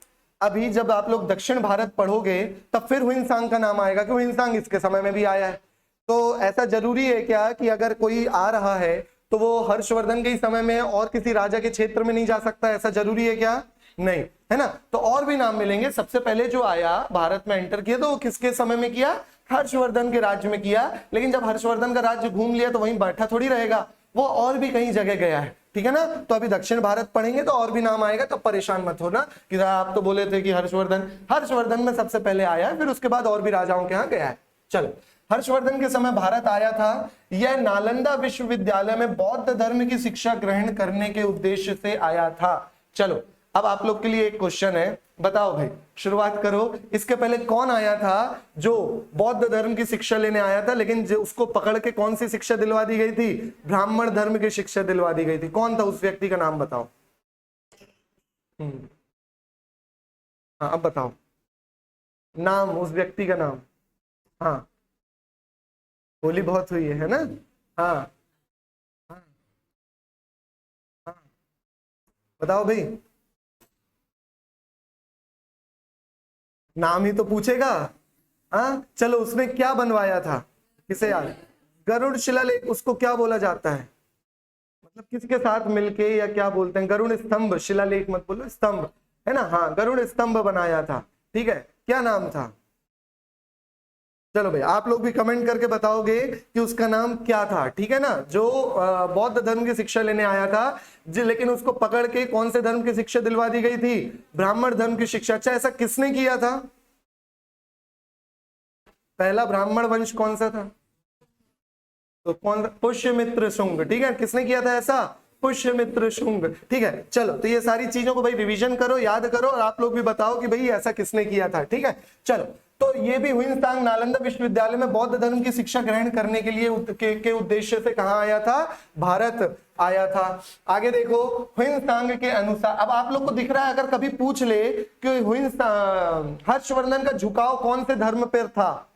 Speaker 1: अभी जब आप लोग दक्षिण भारत पढ़ोगे तब फिर हुइनसांग का नाम आएगा कि हुइनसांग इसके समय में भी आया है। तो ऐसा जरूरी है क्या कि अगर कोई आ रहा है तो वो हर्षवर्धन के ही समय में और किसी राजा के क्षेत्र में नहीं जा सकता? ऐसा जरूरी है क्या? नहीं, है ना। तो और भी नाम मिलेंगे। सबसे पहले जो आया भारत में एंटर किया तो वो किसके समय में किया? हर्षवर्धन के राज्य में किया। लेकिन जब हर्षवर्धन का राज्य घूम लिया तो वहीं बैठा थोड़ी रहेगा, वो और भी कहीं जगह गया है, ठीक है ना। तो अभी दक्षिण भारत पढ़ेंगे तो और भी नाम आएगा, तो परेशान मत होना कि आप तो बोले थे कि हर्षवर्धन में सबसे पहले आया है, फिर उसके बाद और भी राजाओं के यहाँ गया है। चलो, हर्षवर्धन के समय भारत आया था। यह नालंदा विश्वविद्यालय में बौद्ध धर्म की शिक्षा ग्रहण करने के उद्देश्य से आया था। चलो, अब आप लोग के लिए एक क्वेश्चन है, बताओ भाई, शुरुआत करो। इसके पहले कौन आया था जो बौद्ध धर्म की शिक्षा लेने आया था, लेकिन उसको पकड़ के कौन सी शिक्षा दिलवा दी गई थी? ब्राह्मण धर्म की शिक्षा दिलवा दी गई थी। कौन था उस व्यक्ति का नाम बताओ? हाँ, अब बताओ नाम, उस व्यक्ति का नाम। हाँ, होली बहुत हुई है ना। हाँ हाँ हाँ, बताओ भाई, नाम ही तो पूछेगा। हाँ, चलो, उसने क्या बनवाया था? किसे याद? गरुड़ शिलालेख उसको क्या बोला जाता है? मतलब किसके साथ मिलके, या क्या बोलते हैं? गरुड़ स्तंभ, शिलालेख मत बोलो, स्तंभ, है ना। हाँ, गरुड़ स्तंभ बनाया था, ठीक है। क्या नाम था? चलो भाई, आप लोग भी कमेंट करके बताओगे कि उसका नाम क्या था, ठीक है ना। जो बौद्ध धर्म की शिक्षा लेने आया था, लेकिन उसको पकड़ के कौन से धर्म की शिक्षा दिलवा दी गई थी? ब्राह्मण धर्म की शिक्षा। अच्छा, ऐसा किसने किया था? पहला ब्राह्मण वंश कौन सा था? तो कौन? पुष्यमित्र शुंग, ठीक है। किसने किया था ऐसा? पुष्यमित्र शुंग, ठीक है। चलो, तो ये सारी चीजों को भाई रिवीजन करो, याद करो, और आप लोग भी बताओ कि भाई ऐसा किसने किया था, ठीक है। चलो, तो ये भी हुइनसांग नालंदा विश्वविद्यालय में बौद्ध धर्म की शिक्षा ग्रहण करने के लिए के उद्देश्य से कहां आया था? भारत आया था। आगे देखो, हुइनसांग के अनुसार, अब आप लोग को दिख रहा है, अगर कभी पूछ ले कि हर्षवर्धन का झुकाव कौन से धर्म पर था?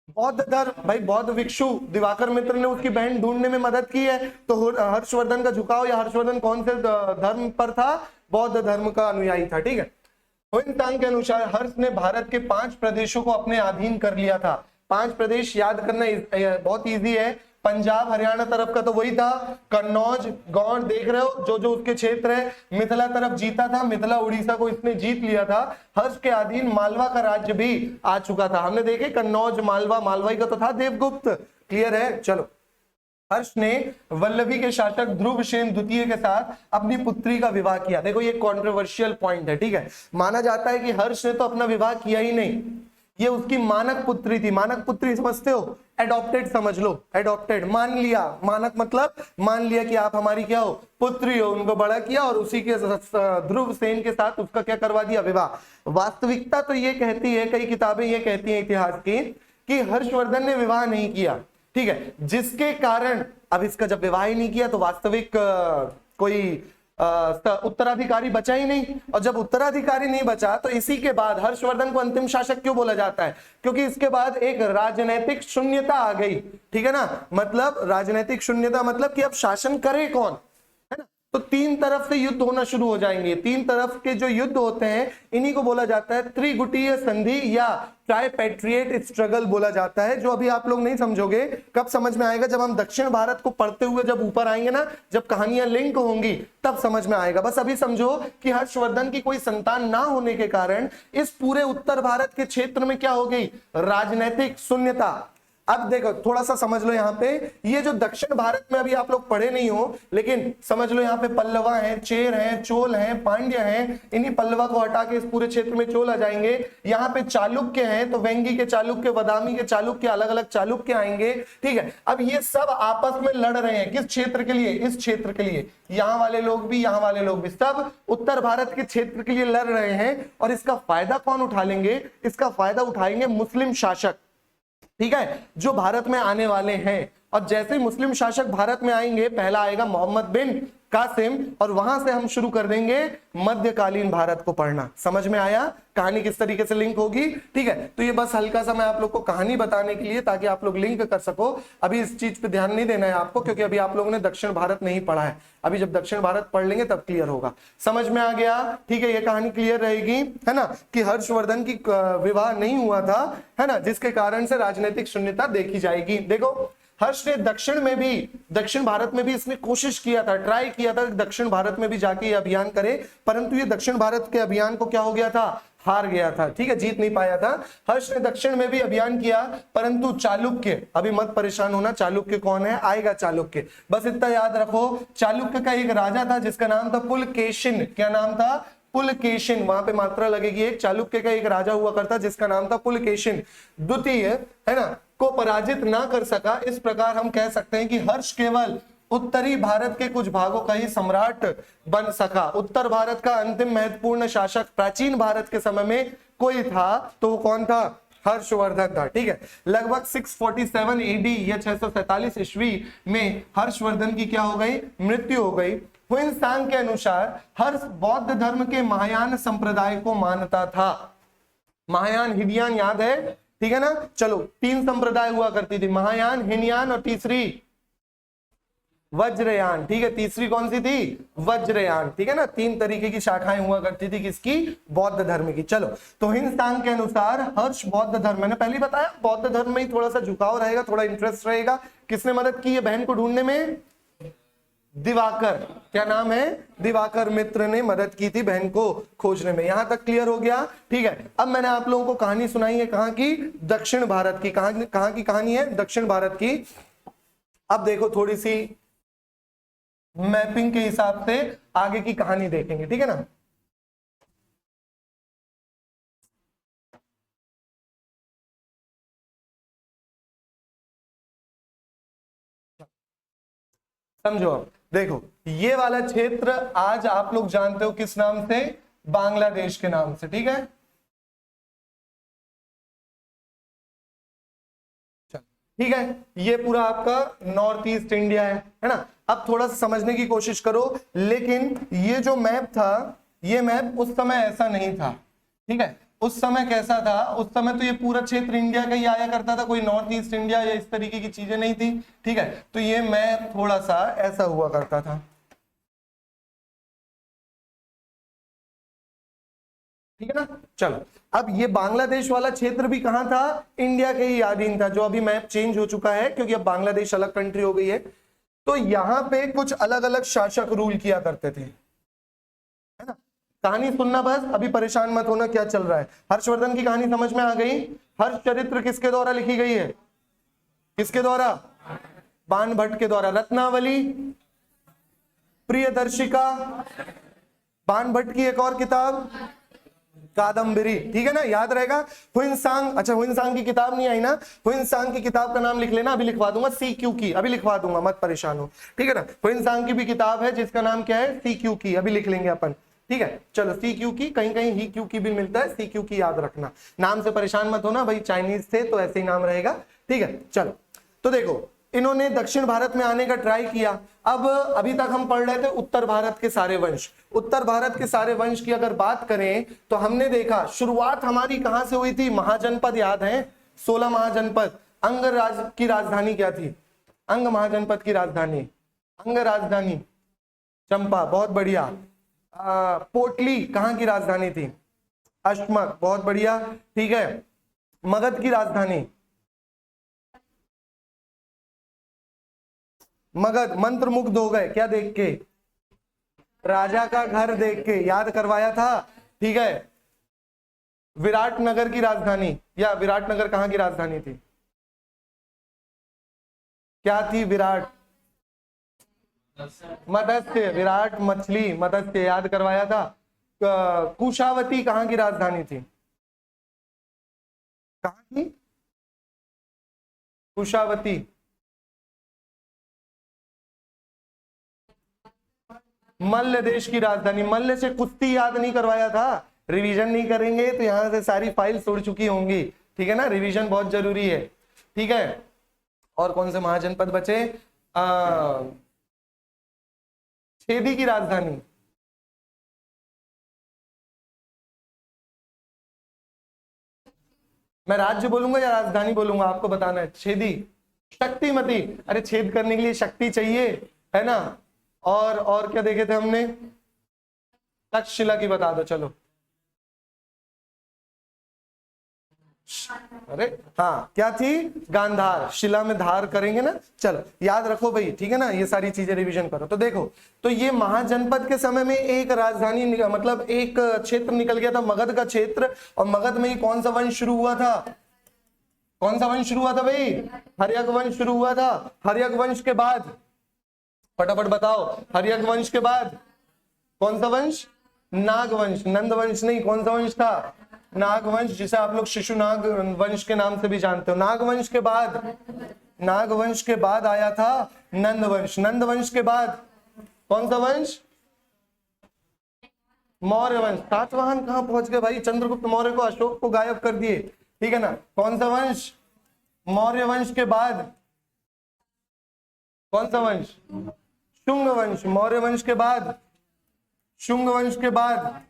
Speaker 1: बौद्ध धर्म। भाई, बौद्ध भिक्षु दिवाकर मित्र ने उसकी बहन ढूंढने में मदद की है, तो हर्षवर्धन का झुकाव या हर्षवर्धन कौन से धर्म पर था? बौद्ध धर्म का अनुयायी था, ठीक है। हुइनसांग के अनुसार हर्ष ने भारत के 5 प्रदेशों को अपने अधीन कर लिया था। 5 प्रदेश याद करना बहुत इजी है। पंजाब हरियाणा तरफ का तो वही था, कन्नौज, गौड़, देख रहे हो जो जो उसके क्षेत्र है। मिथिला तरफ जीता था, मिथिला उड़ीसा को इसने जीत लिया था। हर्ष के अधीन मालवा का राज्य भी आ चुका था। हमने देखे कन्नौज, मालवा, मालवाई का तो था देवगुप्त। क्लियर है? चलो, हर्ष ने वल्लभी के शासक ध्रुवसेन द्वितीय के साथ अपनी पुत्री का विवाह किया। देखो, ये कंट्रोवर्शियल पॉइंट है, ठीक है। माना जाता है कि हर्ष ने तो अपना विवाह किया ही नहीं, ये उसकी मानक पुत्री थी। मानक पुत्री समझते हो? एडॉप्टेड समझ लो, एडॉप्टेड, मान लिया। मानक मतलब मान लिया कि आप हमारी क्या हो? पुत्री हो। उनको बड़ा किया और उसी के ध्रुवसेन के साथ उसका क्या करवा दिया? विवाह। वास्तविकता तो ये कहती है, कई किताबें ये कहती हैं इतिहास की, कि हर्षवर्धन ने विवाह नहीं किया, ठीक है। जिसके कारण अब इसका जब विवाह ही नहीं किया तो वास्तविक कोई उत्तराधिकारी बचा ही नहीं। और जब उत्तराधिकारी नहीं बचा तो इसी के बाद हर्षवर्धन को अंतिम शासक क्यों बोला जाता है? क्योंकि इसके बाद एक राजनीतिक शून्यता आ गई, ठीक है ना। मतलब राजनीतिक शून्यता मतलब कि अब शासन करे कौन, है ना। तो तीन तरफ से युद्ध होना शुरू हो जाएंगे। तीन तरफ के जो युद्ध होते हैं इन्हीं को बोला जाता है त्रिगुटीय संधि या ट्राइपेट्रिएट स्ट्रगल बोला जाता है, जो अभी आप लोग नहीं समझोगे। कब समझ में आएगा? जब हम दक्षिण भारत को पढ़ते हुए जब ऊपर आएंगे ना, जब कहानियां लिंक होंगी तब समझ में आएगा। बस अभी समझो कि हर्षवर्धन की कोई संतान ना होने के कारण इस पूरे उत्तर भारत के क्षेत्र में क्या हो गई? राजनीतिक शून्यता। अब देखो थोड़ा सा समझ लो, यहाँ पे ये जो दक्षिण भारत में अभी आप लोग पढ़े नहीं हो, लेकिन समझ लो यहाँ पे पल्लवा हैं, चेर हैं, चोल हैं, पांड्य हैं। इन्हीं पल्लवा को हटा के इस पूरे क्षेत्र में चोल आ जाएंगे। यहाँ पे चालुक्य हैं, तो वेंगी के चालुक्य, बदामी के चालुक्य, अलग अलग चालुक्य आएंगे। ठीक है, अब ये सब आपस में लड़ रहे हैं किस क्षेत्र के लिए? इस क्षेत्र के लिए। यहाँ वाले लोग भी, यहाँ वाले लोग भी, सब उत्तर भारत के क्षेत्र के लिए लड़ रहे हैं। और इसका फायदा कौन उठा लेंगे? इसका फायदा उठाएंगे मुस्लिम शासक, ठीक है, जो भारत में आने वाले हैं। और जैसे ही मुस्लिम शासक भारत में आएंगे, पहला आएगा मोहम्मद बिन कासिम, और वहां से हम शुरू कर देंगे मध्यकालीन भारत को पढ़ना। समझ में आया कहानी किस तरीके से लिंक होगी? ठीक है, तो ये बस हल्का सा मैं आप लोग को कहानी बताने के लिए, ताकि आप लोग लिंक कर सको। अभी इस चीज पे ध्यान नहीं देना है आपको, क्योंकि अभी आप लोगों ने दक्षिण भारत नहीं पढ़ा है। अभी जब दक्षिण भारत पढ़ लेंगे तब क्लियर होगा। समझ में आ गया? ठीक है, ये कहानी क्लियर रहेगी, है ना, कि हर्षवर्धन की विवाह नहीं हुआ था, है ना, जिसके कारण से राजनीतिक शून्यता देखी जाएगी। देखो हर्ष ने दक्षिण भारत में भी इसने कोशिश किया था, ट्राई किया था दक्षिण भारत में भी जाके ये अभियान करे, परंतु ये दक्षिण भारत के अभियान को क्या हो गया था? हार गया था। ठीक है, जीत नहीं पाया था। हर्ष ने दक्षिण में भी अभियान किया, परंतु चालुक्य, अभी मत परेशान होना, चालुक्य कौन है? आएगा चालुक्य। बस इतना याद रखो, चालुक्य का एक राजा था जिसका नाम था पुलकेशिन। क्या नाम था? पुलकेशिन। वहां पे मात्रा लगेगी एक। चालुक्य का एक राजा हुआ करता जिसका नाम था पुलकेशिन द्वितीय, है ना, को पराजित ना कर सका। इस प्रकार हम कह सकते हैं कि हर्ष केवल उत्तरी भारत के कुछ भागों का ही सम्राट बन सका। उत्तर भारत का अंतिम महत्वपूर्ण शासक प्राचीन भारत के समय में कोई था तो वो कौन था? हर्षवर्धन था। ठीक है, लगभग 647 एडी या 647 ईस्वी में हर्षवर्धन की क्या हो गई? मृत्यु हो गई। हुइनसांग के अनुसार हर्ष बौद्ध धर्म के महायान संप्रदाय को मानता था। महायान, हिनयान याद है? ठीक है ना। चलो, तीन संप्रदाय हुआ करती थी, महायान, हिनयान और तीसरी वज्रयान। ठीक है, तीसरी कौन सी थी? वज्रयान। ठीक है ना, तीन तरीके की शाखाएं हुआ करती थी किसकी? बौद्ध धर्म की। चलो, तो हिंदुस्तान के अनुसार हर्ष बौद्ध धर्म, मैंने पहले बताया बौद्ध धर्म में ही थोड़ा सा झुकाव रहेगा, थोड़ा इंटरेस्ट रहेगा। किसने मदद की है बहन को ढूंढने में? दिवाकर। क्या नाम है? दिवाकर मित्र ने मदद की थी बहन को खोजने में। यहां तक क्लियर हो गया? ठीक है, अब मैंने आप लोगों को कहानी सुनाई है, कहां की? दक्षिण भारत की। कहां की कहानी है? दक्षिण भारत की। अब देखो थोड़ी सी मैपिंग के हिसाब से आगे की कहानी देखेंगे, ठीक है ना। समझो, अब देखो ये वाला क्षेत्र आज आप लोग जानते हो किस नाम से? बांग्लादेश के नाम से। ठीक है, ठीक है, ये पूरा आपका नॉर्थ ईस्ट इंडिया है ना। अब थोड़ा सा समझने की कोशिश करो, लेकिन ये जो मैप था, ये मैप उस समय ऐसा नहीं था। ठीक है, उस समय कैसा था? उस समय तो ये पूरा क्षेत्र इंडिया का ही आया करता था, कोई नॉर्थ ईस्ट इंडिया या इस तरीके की चीजें नहीं थी। ठीक है, तो ये मैप थोड़ा सा ऐसा हुआ करता था। ठीक है ना। चलो, अब ये बांग्लादेश वाला क्षेत्र भी कहां था? इंडिया के ही अधीन था, जो अभी मैप चेंज हो चुका है क्योंकि अब बांग्लादेश अलग कंट्री हो गई है। तो यहाँ पे कुछ अलग अलग शासक रूल किया करते थे, है ना। कहानी सुनना बस, अभी परेशान मत होना क्या चल रहा है। हर्षवर्धन की कहानी समझ में आ गई? हर्ष चरित्र किसके द्वारा लिखी गई है? किसके द्वारा? बाणभट्ट के द्वारा। रत्नावली, प्रियदर्शिका, बाणभट्ट की एक और किताब कादम्बरी। ठीक है ना, याद रहेगा। हुइनसांग, अच्छा हुइनसांग की किताब नहीं आई ना, हुइनसांग की किताब का नाम लिख लेना, अभी लिखवा दूंगा CQ की, अभी लिखवा दूंगा, मत परेशान हो। ठीक है ना, हुइनसांग की भी किताब है जिसका नाम क्या है? CQ की, अभी लिख लेंगे अपन। ठीक है, चलो CQ की, कहीं कहीं ही क्यू की भी मिलता है, CQ की याद रखना। नाम से परेशान मत होना भाई, चाइनीज थे तो ऐसे ही नाम रहेगा। ठीक है, चलो, तो देखो इन्होंने दक्षिण भारत में आने का ट्राई किया। अब अभी तक हम पढ़ रहे थे उत्तर भारत के सारे वंश। उत्तर भारत के सारे वंश की अगर बात करें तो हमने देखा शुरुआत हमारी कहां से हुई थी? महाजनपद याद है? 16 महाजनपद। अंग की राजधानी क्या थी? अंग महाजनपद की राजधानी, अंग राजधानी चंपा, बहुत बढ़िया। पोटली कहाँ की राजधानी थी? अश्मक, बहुत बढ़िया। ठीक है, मगध की राजधानी? मगध। मंत्रमुग्ध हो गए क्या देख के? राजा का घर देख के याद करवाया था। ठीक है, विराटनगर की राजधानी, या विराटनगर कहाँ की राजधानी थी? क्या थी विराट? मत्स्य, विराट मछली, मत्स्य याद करवाया था। कुशावती कहाँ की राजधानी थी? कहाँ की? कुशावती। मल्ल देश की राजधानी। मल्ल से कुश्ती याद नहीं करवाया था? रिवीजन नहीं करेंगे तो यहां से सारी फाइल्स उड़ चुकी होंगी। ठीक है ना, रिवीजन बहुत जरूरी है। ठीक है, और कौन से महाजनपद बचे? छेदी की राजधानी? मैं राज्य बोलूंगा या राजधानी बोलूंगा, आपको बताना है। छेदी, शक्तिमती। अरे छेद करने के लिए शक्ति चाहिए, है ना। और क्या देखे थे हमने? तक्षशिला की बता दो चलो। अरे हाँ, क्या थी? गांधार। शिला में धार करेंगे ना, चलो याद रखो भाई। ठीक है ना, ये सारी चीजें रिवीजन करो। तो देखो, तो ये महाजनपद के समय में एक राजधानी मतलब एक क्षेत्र निकल गया था, मगध का क्षेत्र। और मगध में ही कौन सा वंश शुरू हुआ था? कौन सा वंश शुरू हुआ था भाई? हर्यक वंश शुरू हुआ था। हर्यक वंश के बाद फटाफट बताओ, हर्यक वंश के बाद कौन सा वंश? नाग वंश। नंद वंश नहीं, कौन सा वंश था? नाग वंश, जिसे आप लोग शिशुनाग वंश के नाम से भी जानते हो। नाग वंश के बाद, नाग वंश के बाद आया था नंद वंश। नंद वंश के बाद कौन सा वंश? मौर्य वंश। सातवाहन कहां पहुंच गए भाई? चंद्रगुप्त मौर्य को, अशोक को गायब कर दिए। ठीक है ना, कौन सा वंश? मौर्य वंश के बाद कौन सा वंश? शुंग वंश। मौर्य वंश के बाद शुंग वंश के बाद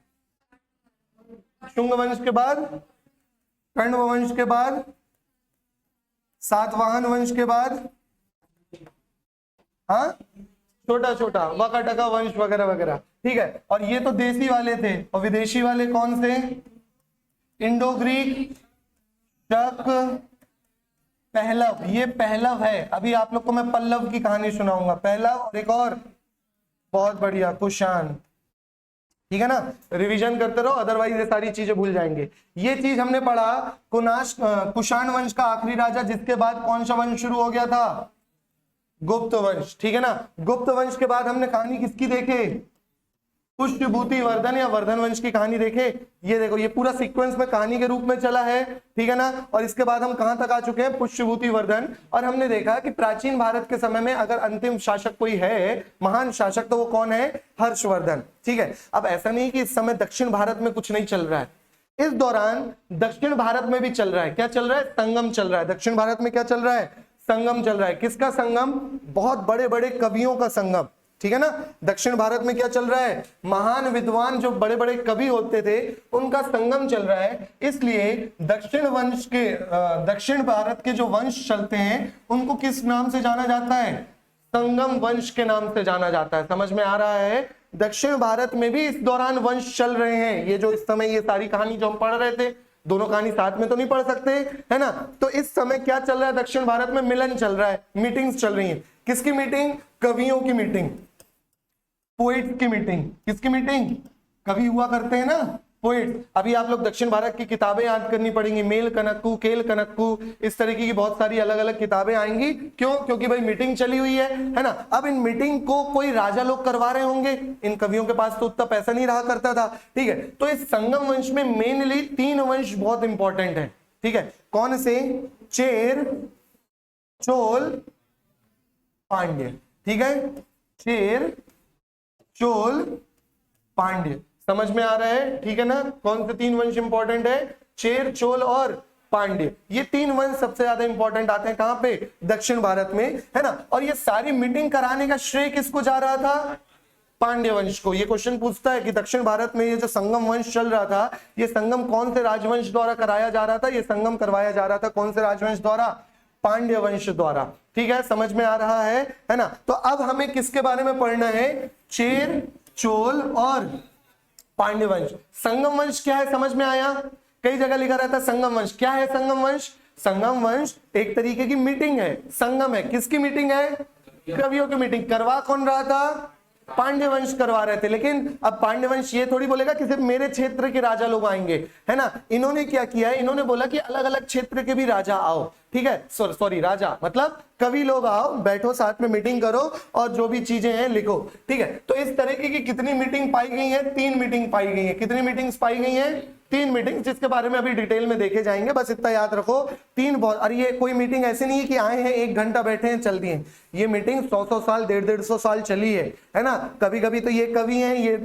Speaker 1: शुंग वंश के बाद कण्व वंश के बाद सातवाहन वंश के बाद, हाँ, छोटा छोटा वकाटका वंश वगैरह वगैरह। ठीक है, और ये तो देसी वाले थे। और विदेशी वाले कौन से? इंडो ग्रीक, शक, पहलव। ये पहलव है। अभी आप लोग को मैं पल्लव की कहानी सुनाऊंगा। पहलव और एक और, बहुत बढ़िया, कुषाण। ठीक है ना, रिवीजन करते रहो, अदरवाइज ये सारी चीजें भूल जाएंगे। ये चीज हमने पढ़ा। कुषाण वंश का आखिरी राजा, जिसके बाद कौन सा वंश शुरू हो गया था? गुप्त वंश। ठीक है ना, गुप्त वंश के बाद हमने कहानी किसकी देखे? पुष्यभूति वर्धन या वर्धन वंश की कहानी देखे। ये देखो, ये पूरा सीक्वेंस में कहानी के रूप में चला है। ठीक है ना, और इसके बाद हम कहां तक आ चुके हैं? पुष्यभूति वर्धन। और हमने देखा कि प्राचीन भारत के समय में अगर अंतिम शासक कोई है, महान शासक, तो वो कौन है? हर्षवर्धन। ठीक है, अब ऐसा नहीं कि इस समय दक्षिण भारत में कुछ नहीं चल रहा है। इस दौरान दक्षिण भारत में भी चल रहा है। क्या चल रहा है? संगम चल रहा है। दक्षिण भारत में क्या चल रहा है? संगम चल रहा है। किसका संगम? बहुत बड़े बड़े कवियों का संगम। ठीक है ना, दक्षिण भारत में क्या चल रहा है? महान विद्वान जो बड़े बड़े कवि होते थे, उनका संगम चल रहा है। इसलिए दक्षिण भारत के जो वंश चलते हैं, उनको किस नाम से जाना जाता है? संगम वंश के नाम से जाना जाता है। समझ में आ रहा है? दक्षिण भारत में भी इस दौरान वंश चल रहे हैं। ये जो इस समय ये सारी कहानी जो हम पढ़ रहे थे, दोनों कहानी साथ में तो नहीं पढ़ सकते, है ना। तो इस समय क्या चल रहा है? दक्षिण भारत में मिलन चल रहा है, मीटिंग्स चल रही हैं। किसकी मीटिंग? कवियों की मीटिंग, पोइट्स की मीटिंग। किसकी मीटिंग? कवि हुआ करते हैं ना, पोइट। अभी आप लोग दक्षिण भारत की किताबें याद करनी पड़ेंगी। मेल कनक्कू, केल कनक्कू, इस तरीके की बहुत सारी अलग अलग किताबें आएंगी। क्यों? क्योंकि भाई मीटिंग चली हुई है ना। अब इन मीटिंग को कोई राजा लोग करवा रहे होंगे। इन कवियों के पास तो उतना पैसा नहीं रहा करता था। ठीक है, तो इस संगम वंश में मेनली 3 वंश बहुत इंपॉर्टेंट है। ठीक है, कौन से? चेर, चोल, पांड्य। ठीक है, चेर, चोल, पांड्य। समझ में आ रहा है? ठीक है ना, कौन से 3 वंश इंपॉर्टेंट है? चेर, चोल और पांड्य। ये 3 वंश सबसे ज्यादा इंपॉर्टेंट आते हैं। कहां पे? दक्षिण भारत में, है ना। और ये सारी मीटिंग कराने का श्रेय किसको जा रहा था? पांड्य वंश को। ये क्वेश्चन पूछता है कि दक्षिण भारत में ये जो संगम वंश चल रहा था, ये संगम कौन से राजवंश द्वारा कराया जा रहा था? ये संगम करवाया जा रहा था कौन से राजवंश द्वारा? पांड्य वंश द्वारा। ठीक है, समझ में आ रहा है ना। तो अब हमें किसके बारे में पढ़ना है? चेर, चोल और पांड्य वंश। संगम वंश क्या है, समझ में आया? कई जगह लिखा रहता है संगम वंश। क्या है संगम वंश? संगम वंश एक तरीके की मीटिंग है। संगम है, किसकी मीटिंग है? कवियों की मीटिंग। करवा कौन रहा था? पांड्य वंश करवा रहे थे। लेकिन अब पांड्य वंश ये थोड़ी बोलेगा कि सिर्फ मेरे क्षेत्र के राजा लोग आएंगे, है ना। इन्होंने क्या किया है, इन्होंने बोला कि अलग अलग क्षेत्र के भी राजा आओ। ठीक है, सॉरी राजा मतलब कवि लोग आओ, बैठो साथ में मीटिंग करो और जो भी चीजें हैं लिखो। ठीक है, तो इस तरीके की कितनी मीटिंग पाई गई है? 3 मीटिंग पाई गई है। कितनी मीटिंग्स पाई गई हैं? 3 मीटिंग, जिसके बारे में अभी डिटेल में देखे जाएंगे। बस इतना याद रखो, 3 बहुत। और ये कोई मीटिंग ऐसी नहीं है कि आए हैं 1 घंटा बैठे हैं चल दिए। ये मीटिंग 100 साल 150 साल चली है ना। कभी कभी तो ये कवि हैं, ये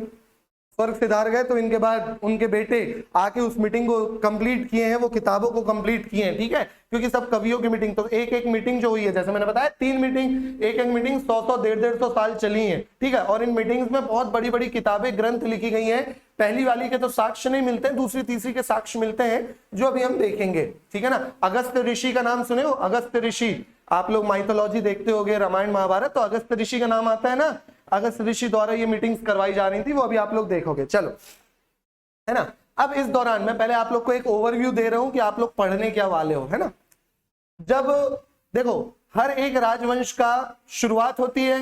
Speaker 1: स्वर्ग सिधार गए तो इनके बाद उनके बेटे आके उस मीटिंग को कंप्लीट किए हैं, वो किताबों को कंप्लीट किए हैं। ठीक है, क्योंकि सब कवियों की मीटिंग, तो एक एक मीटिंग जो हुई है, जैसे मैंने बताया 3 मीटिंग, एक एक मीटिंग 100 150 साल चली है। ठीक है, और इन मीटिंग्स में बहुत बड़ी बड़ी किताबें, ग्रंथ लिखी गई हैं। पहली वाली के तो साक्ष्य नहीं मिलते हैं, दूसरी तीसरी के साक्ष्य मिलते हैं, जो अभी हम देखेंगे। ठीक है ना। अगस्त ऋषि का नाम सुने हो? अगस्त ऋषि, आप लोग माइथोलॉजी देखते होगे, रामायण महाभारत, तो अगस्त ऋषि का नाम आता है ना। अगस्त ऋषि द्वारा ये मीटिंग्स करवाई जा रही थी, वो अभी आप लोग देखोगे। चलो, है ना। अब इस दौरान मैं पहले आप लोग को एक ओवरव्यू दे रहा हूं कि आप लोग पढ़ने क्या वाले हो, है ना। जब देखो, हर एक राजवंश का शुरुआत होती है,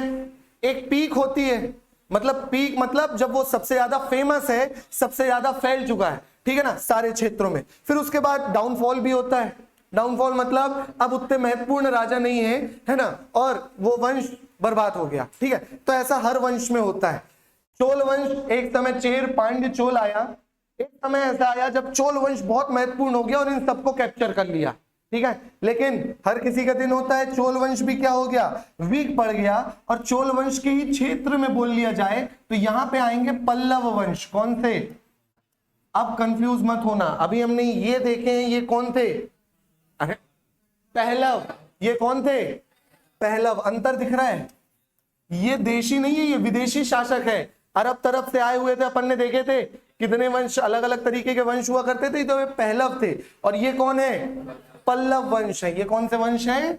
Speaker 1: एक पीक होती है। मतलब पीक मतलब जब वो सबसे ज्यादा फेमस है, सबसे ज्यादा फैल चुका है, ठीक है ना, सारे क्षेत्रों में। फिर उसके बाद डाउनफॉल भी होता है। डाउनफॉल मतलब अब उतने महत्वपूर्ण राजा नहीं है ना, और वो वंश बर्बाद हो गया। ठीक है, तो ऐसा हर वंश में होता है। चोल वंश, एक समय चेर, पांड्य, चोल आया। एक समय ऐसा आया जब चोल वंश बहुत महत्वपूर्ण हो गया और इन सबको कैप्चर कर लिया। ठीक है, लेकिन हर किसी का दिन होता है। चोल वंश भी क्या हो गया? वीक पड़ गया। और चोल वंश के ही क्षेत्र में बोल लिया जाए तो यहां पे आएंगे पल्लव वंश। कौन से? अब कंफ्यूज मत होना, अभी हमने ये देखे हैं, ये कौन थे? अरे पहलव। ये कौन थे? पहलव। अंतर दिख रहा है? ये देशी नहीं है, ये विदेशी शासक है। अरब तरफ से आए हुए थे, अपन ने देखे थे कितने वंश, अलग अलग तरीके के वंश हुआ करते थे, तो वे पहलव थे। और ये कौन है? पल्लव वंश है। ये कौन से वंश है?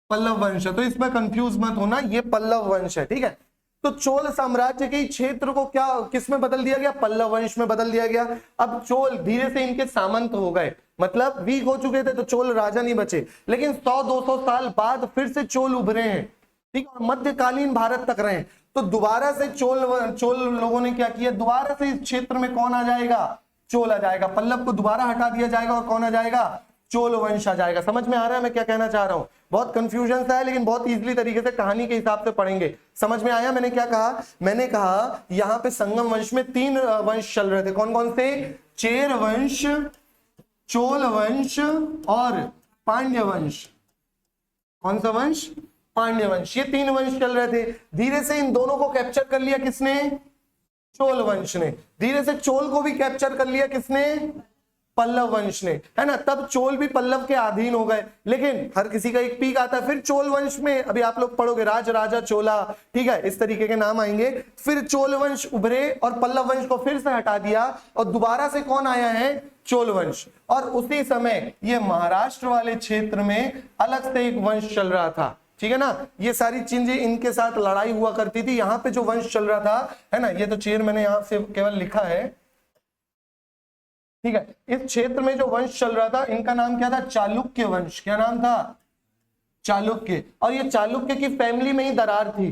Speaker 1: पल्लव वंश है। तो इसमें कंफ्यूज मत होना, ये पल्लव वंश है। ठीक है, तो चोल साम्राज्य के क्षेत्र को क्या किस में बदल दिया गया? पल्लव वंश में बदल दिया गया। अब चोल धीरे से इनके सामंत हो गए, मतलब वीक हो चुके थे, तो चोल राजा नहीं बचे। लेकिन 100-200 साल बाद फिर से चोल उभरे हैं। ठीक है, और मध्यकालीन भारत तक रहे। तो दोबारा से चोल लोगों ने क्या किया? दोबारा से इस क्षेत्र में कौन आ जाएगा? चोल आ जाएगा। पल्लव को दोबारा हटा दिया जाएगा और कौन आ जाएगा? चोल वंश आ जाएगा। समझ में आ रहा है मैं क्या कहना चाह रहा हूं? बहुत कंफ्यूजन सा है, लेकिन बहुत इजीली तरीके से कहानी के हिसाब से पढ़ेंगे। समझ में आया मैंने क्या कहा? मैंने कहा यहां पे संगम वंश में 3 वंश चल रहे थे। कौन कौन से? चेर वंश, चोल वंश और पांड्य वंश। कौन सा वंश? पांड्य वंश। ये 3 वंश चल रहे थे। धीरे से इन दोनों को कैप्चर कर लिया किसने? चोल वंश ने। धीरे से चोल को भी कैप्चर कर लिया किसने? पल्लव वंश ने, है ना। तब चोल भी पल्लव के अधीन हो गए। लेकिन हर किसी का एक पीक आता है। फिर चोल वंश में अभी आप लोग पढ़ोगे राज राजा चोला, ठीक है, इस तरीके के नाम आएंगे। फिर चोल वंश उभरे और पल्लव वंश को फिर से हटा दिया और दोबारा से कौन आया है? चोल वंश। और उसी समय ये महाराष्ट्र वाले क्षेत्र में अलग से एक वंश चल रहा था। ठीक है ना, ये सारी चीजें इनके साथ लड़ाई हुआ करती थी। यहाँ पे जो वंश चल रहा था, है ना, ये तो चेर मैंने यहाँ से केवल लिखा है। ठीक है, इस क्षेत्र में जो वंश चल रहा था, इनका नाम क्या था? चालुक्य वंश। क्या नाम था? चालुक्य। और ये चालुक्य की फैमिली में ही दरार थी।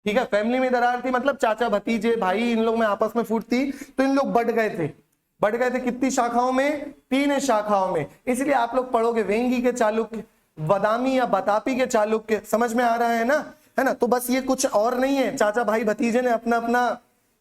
Speaker 1: ठीक है, फैमिली में दरार थी मतलब चाचा भतीजे भाई इन लोग में आपस में फूट थी, तो इन लोग बढ़ गए थे। कितनी शाखाओं में? 3 शाखाओं में। इसलिए आप लोग पढ़ोगे वेंगी के चालुक्य, बदामी या बतापी के चालुक्य। समझ में आ रहा है ना, है ना। तो बस ये कुछ और नहीं है, चाचा भाई भतीजे ने अपना अपना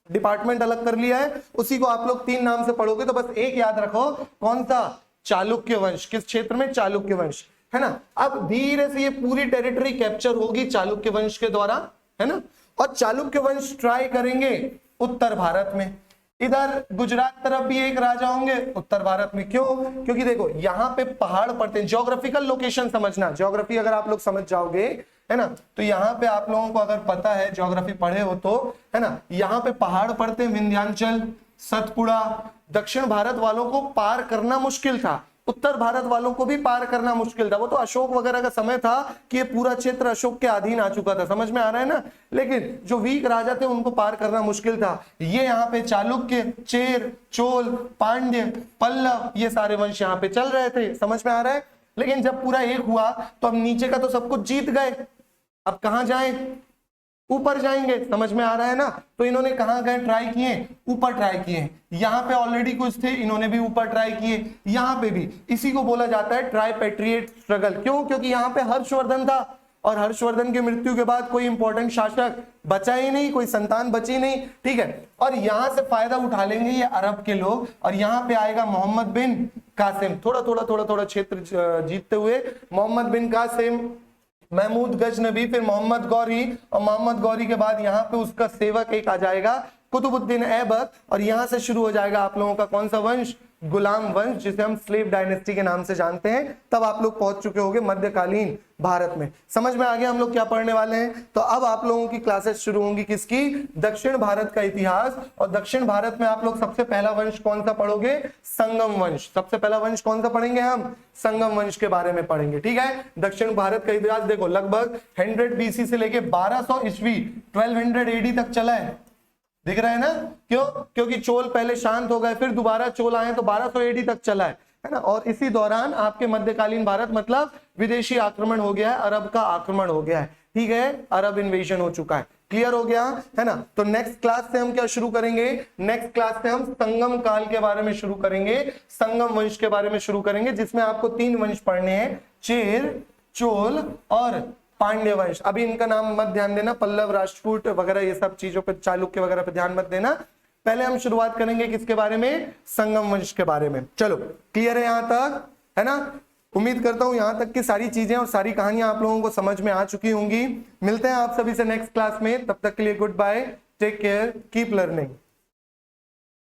Speaker 1: डिपार्टमेंट अलग कर लिया है, उसी को आप लोग 3 नाम से पढ़ोगे। तो बस एक याद रखो, कौन सा? चालुक्य वंश। किस क्षेत्र में? चालुक्य वंश, है ना। अब धीरे से ये पूरी टेरिटरी कैप्चर होगी चालुक्य वंश के द्वारा, है ना। और चालुक्य वंश ट्राई करेंगे उत्तर भारत में। इधर गुजरात तरफ भी एक राजा होंगे, उत्तर भारत में। क्यों? क्योंकि देखो यहाँ पे पहाड़ पड़ते हैं। ज्योग्राफिकल लोकेशन समझना, ज्योग्राफी अगर आप लोग समझ जाओगे, है ना, तो यहाँ पे आप लोगों को अगर पता है, ज्योग्राफी पढ़े हो तो, है ना, यहाँ पे पहाड़ पड़ते हैं, विंध्याचल, सतपुड़ा। दक्षिण भारत वालों को पार करना मुश्किल था, उत्तर भारत वालों को भी पार करना मुश्किल था। वो तो अशोक वगैरह का समय था कि ये पूरा क्षेत्र अशोक के अधीन आ चुका था, समझ में आ रहा है ना। लेकिन जो वीक राजा थे उनको पार करना मुश्किल था। ये यहाँ पे चालुक्य, चेर, चोल, पांड्य, पल्लव, ये सारे वंश यहाँ पे चल रहे थे, समझ में आ रहा है। लेकिन जब पूरा एक हुआ तो अब नीचे का तो सब कुछ जीत गए, अब कहां जाएं, ऊपर जाएंगे, समझ में आ रहा है ना। तो इन्होंने कहां गए, ट्राई किए, ऊपर ट्राई किए। यहाँ पे ऑलरेडी कुछ थे, इन्होंने भी ऊपर ट्राई किए, यहाँ पे भी। इसी को बोला जाता है ट्राइपेट्रिएट स्ट्रगल। क्यों? क्योंकि यहाँ पे हर्षवर्धन था और हर्षवर्धन की मृत्यु के बाद कोई इंपॉर्टेंट शासक बचा ही नहीं, कोई संतान बची नहीं, ठीक है। और यहां से फायदा उठा लेंगे ये अरब के लोग, और यहाँ पे आएगा मोहम्मद बिन कासिम, थोड़ा क्षेत्र जीतते हुए मोहम्मद बिन कासिम, महमूद गजनबी, फिर मोहम्मद गौरी, और मोहम्मद गौरी के बाद यहाँ पे उसका सेवक एक आ जाएगा कुतुबुद्दीन ऐबक। और यहाँ से शुरू हो जाएगा आप लोगों का कौन सा वंश, गुलाम वंश, जिसे हम स्लेव डायनेस्टी के नाम से जानते हैं। तब आप लोग पहुंच चुके होंगे मध्यकालीन भारत में। समझ में आ गया हम लोग क्या पढ़ने वाले हैं। तो अब आप लोगों की क्लासेस शुरू होंगी किसकी, दक्षिण भारत का इतिहास। और दक्षिण भारत में आप लोग सबसे पहला वंश कौन सा पढ़ोगे, संगम वंश। सबसे पहला वंश कौन सा पढ़ेंगे हम, संगम वंश के बारे में पढ़ेंगे, ठीक है। दक्षिण भारत का इतिहास देखो लगभग 100 BC से लेके 1200 ईस्वी 1200 AD तक चला है, दिख रहा है ना। क्यों? क्योंकि चोल पहले शांत हो गए, फिर दोबारा चोल आए, तो 1200 AD तक चला है ना। और इसी दौरान आपके मध्यकालीन भारत मतलब विदेशी आक्रमण हो गया है, अरब का आक्रमण हो गया है, ठीक है, अरब इन्वेजन हो चुका है। क्लियर हो गया है ना। तो नेक्स्ट क्लास से हम क्या शुरू करेंगे, नेक्स्ट क्लास से हम संगम काल के बारे में शुरू करेंगे, संगम वंश के बारे में शुरू करेंगे, जिसमें आपको 3 वंश पढ़ने हैं, चेर, चोल और पांड्य वंश। अभी इनका नाम मत ध्यान देना, पल्लव, राष्ट्रकूट वगैरह ये सब चीजों पे, चालुक्य वगैरह पे ध्यान मत देना। पहले हम शुरुआत करेंगे किसके बारे में, संगम वंश के बारे में। चलो क्लियर है यहां तक, है ना। उम्मीद करता हूं यहां तक की सारी चीजें और सारी कहानियां आप लोगों को समझ में आ चुकी होंगी। मिलते हैं आप सभी से नेक्स्ट क्लास में, तब तक के लिए goodbye, take care, keep learning.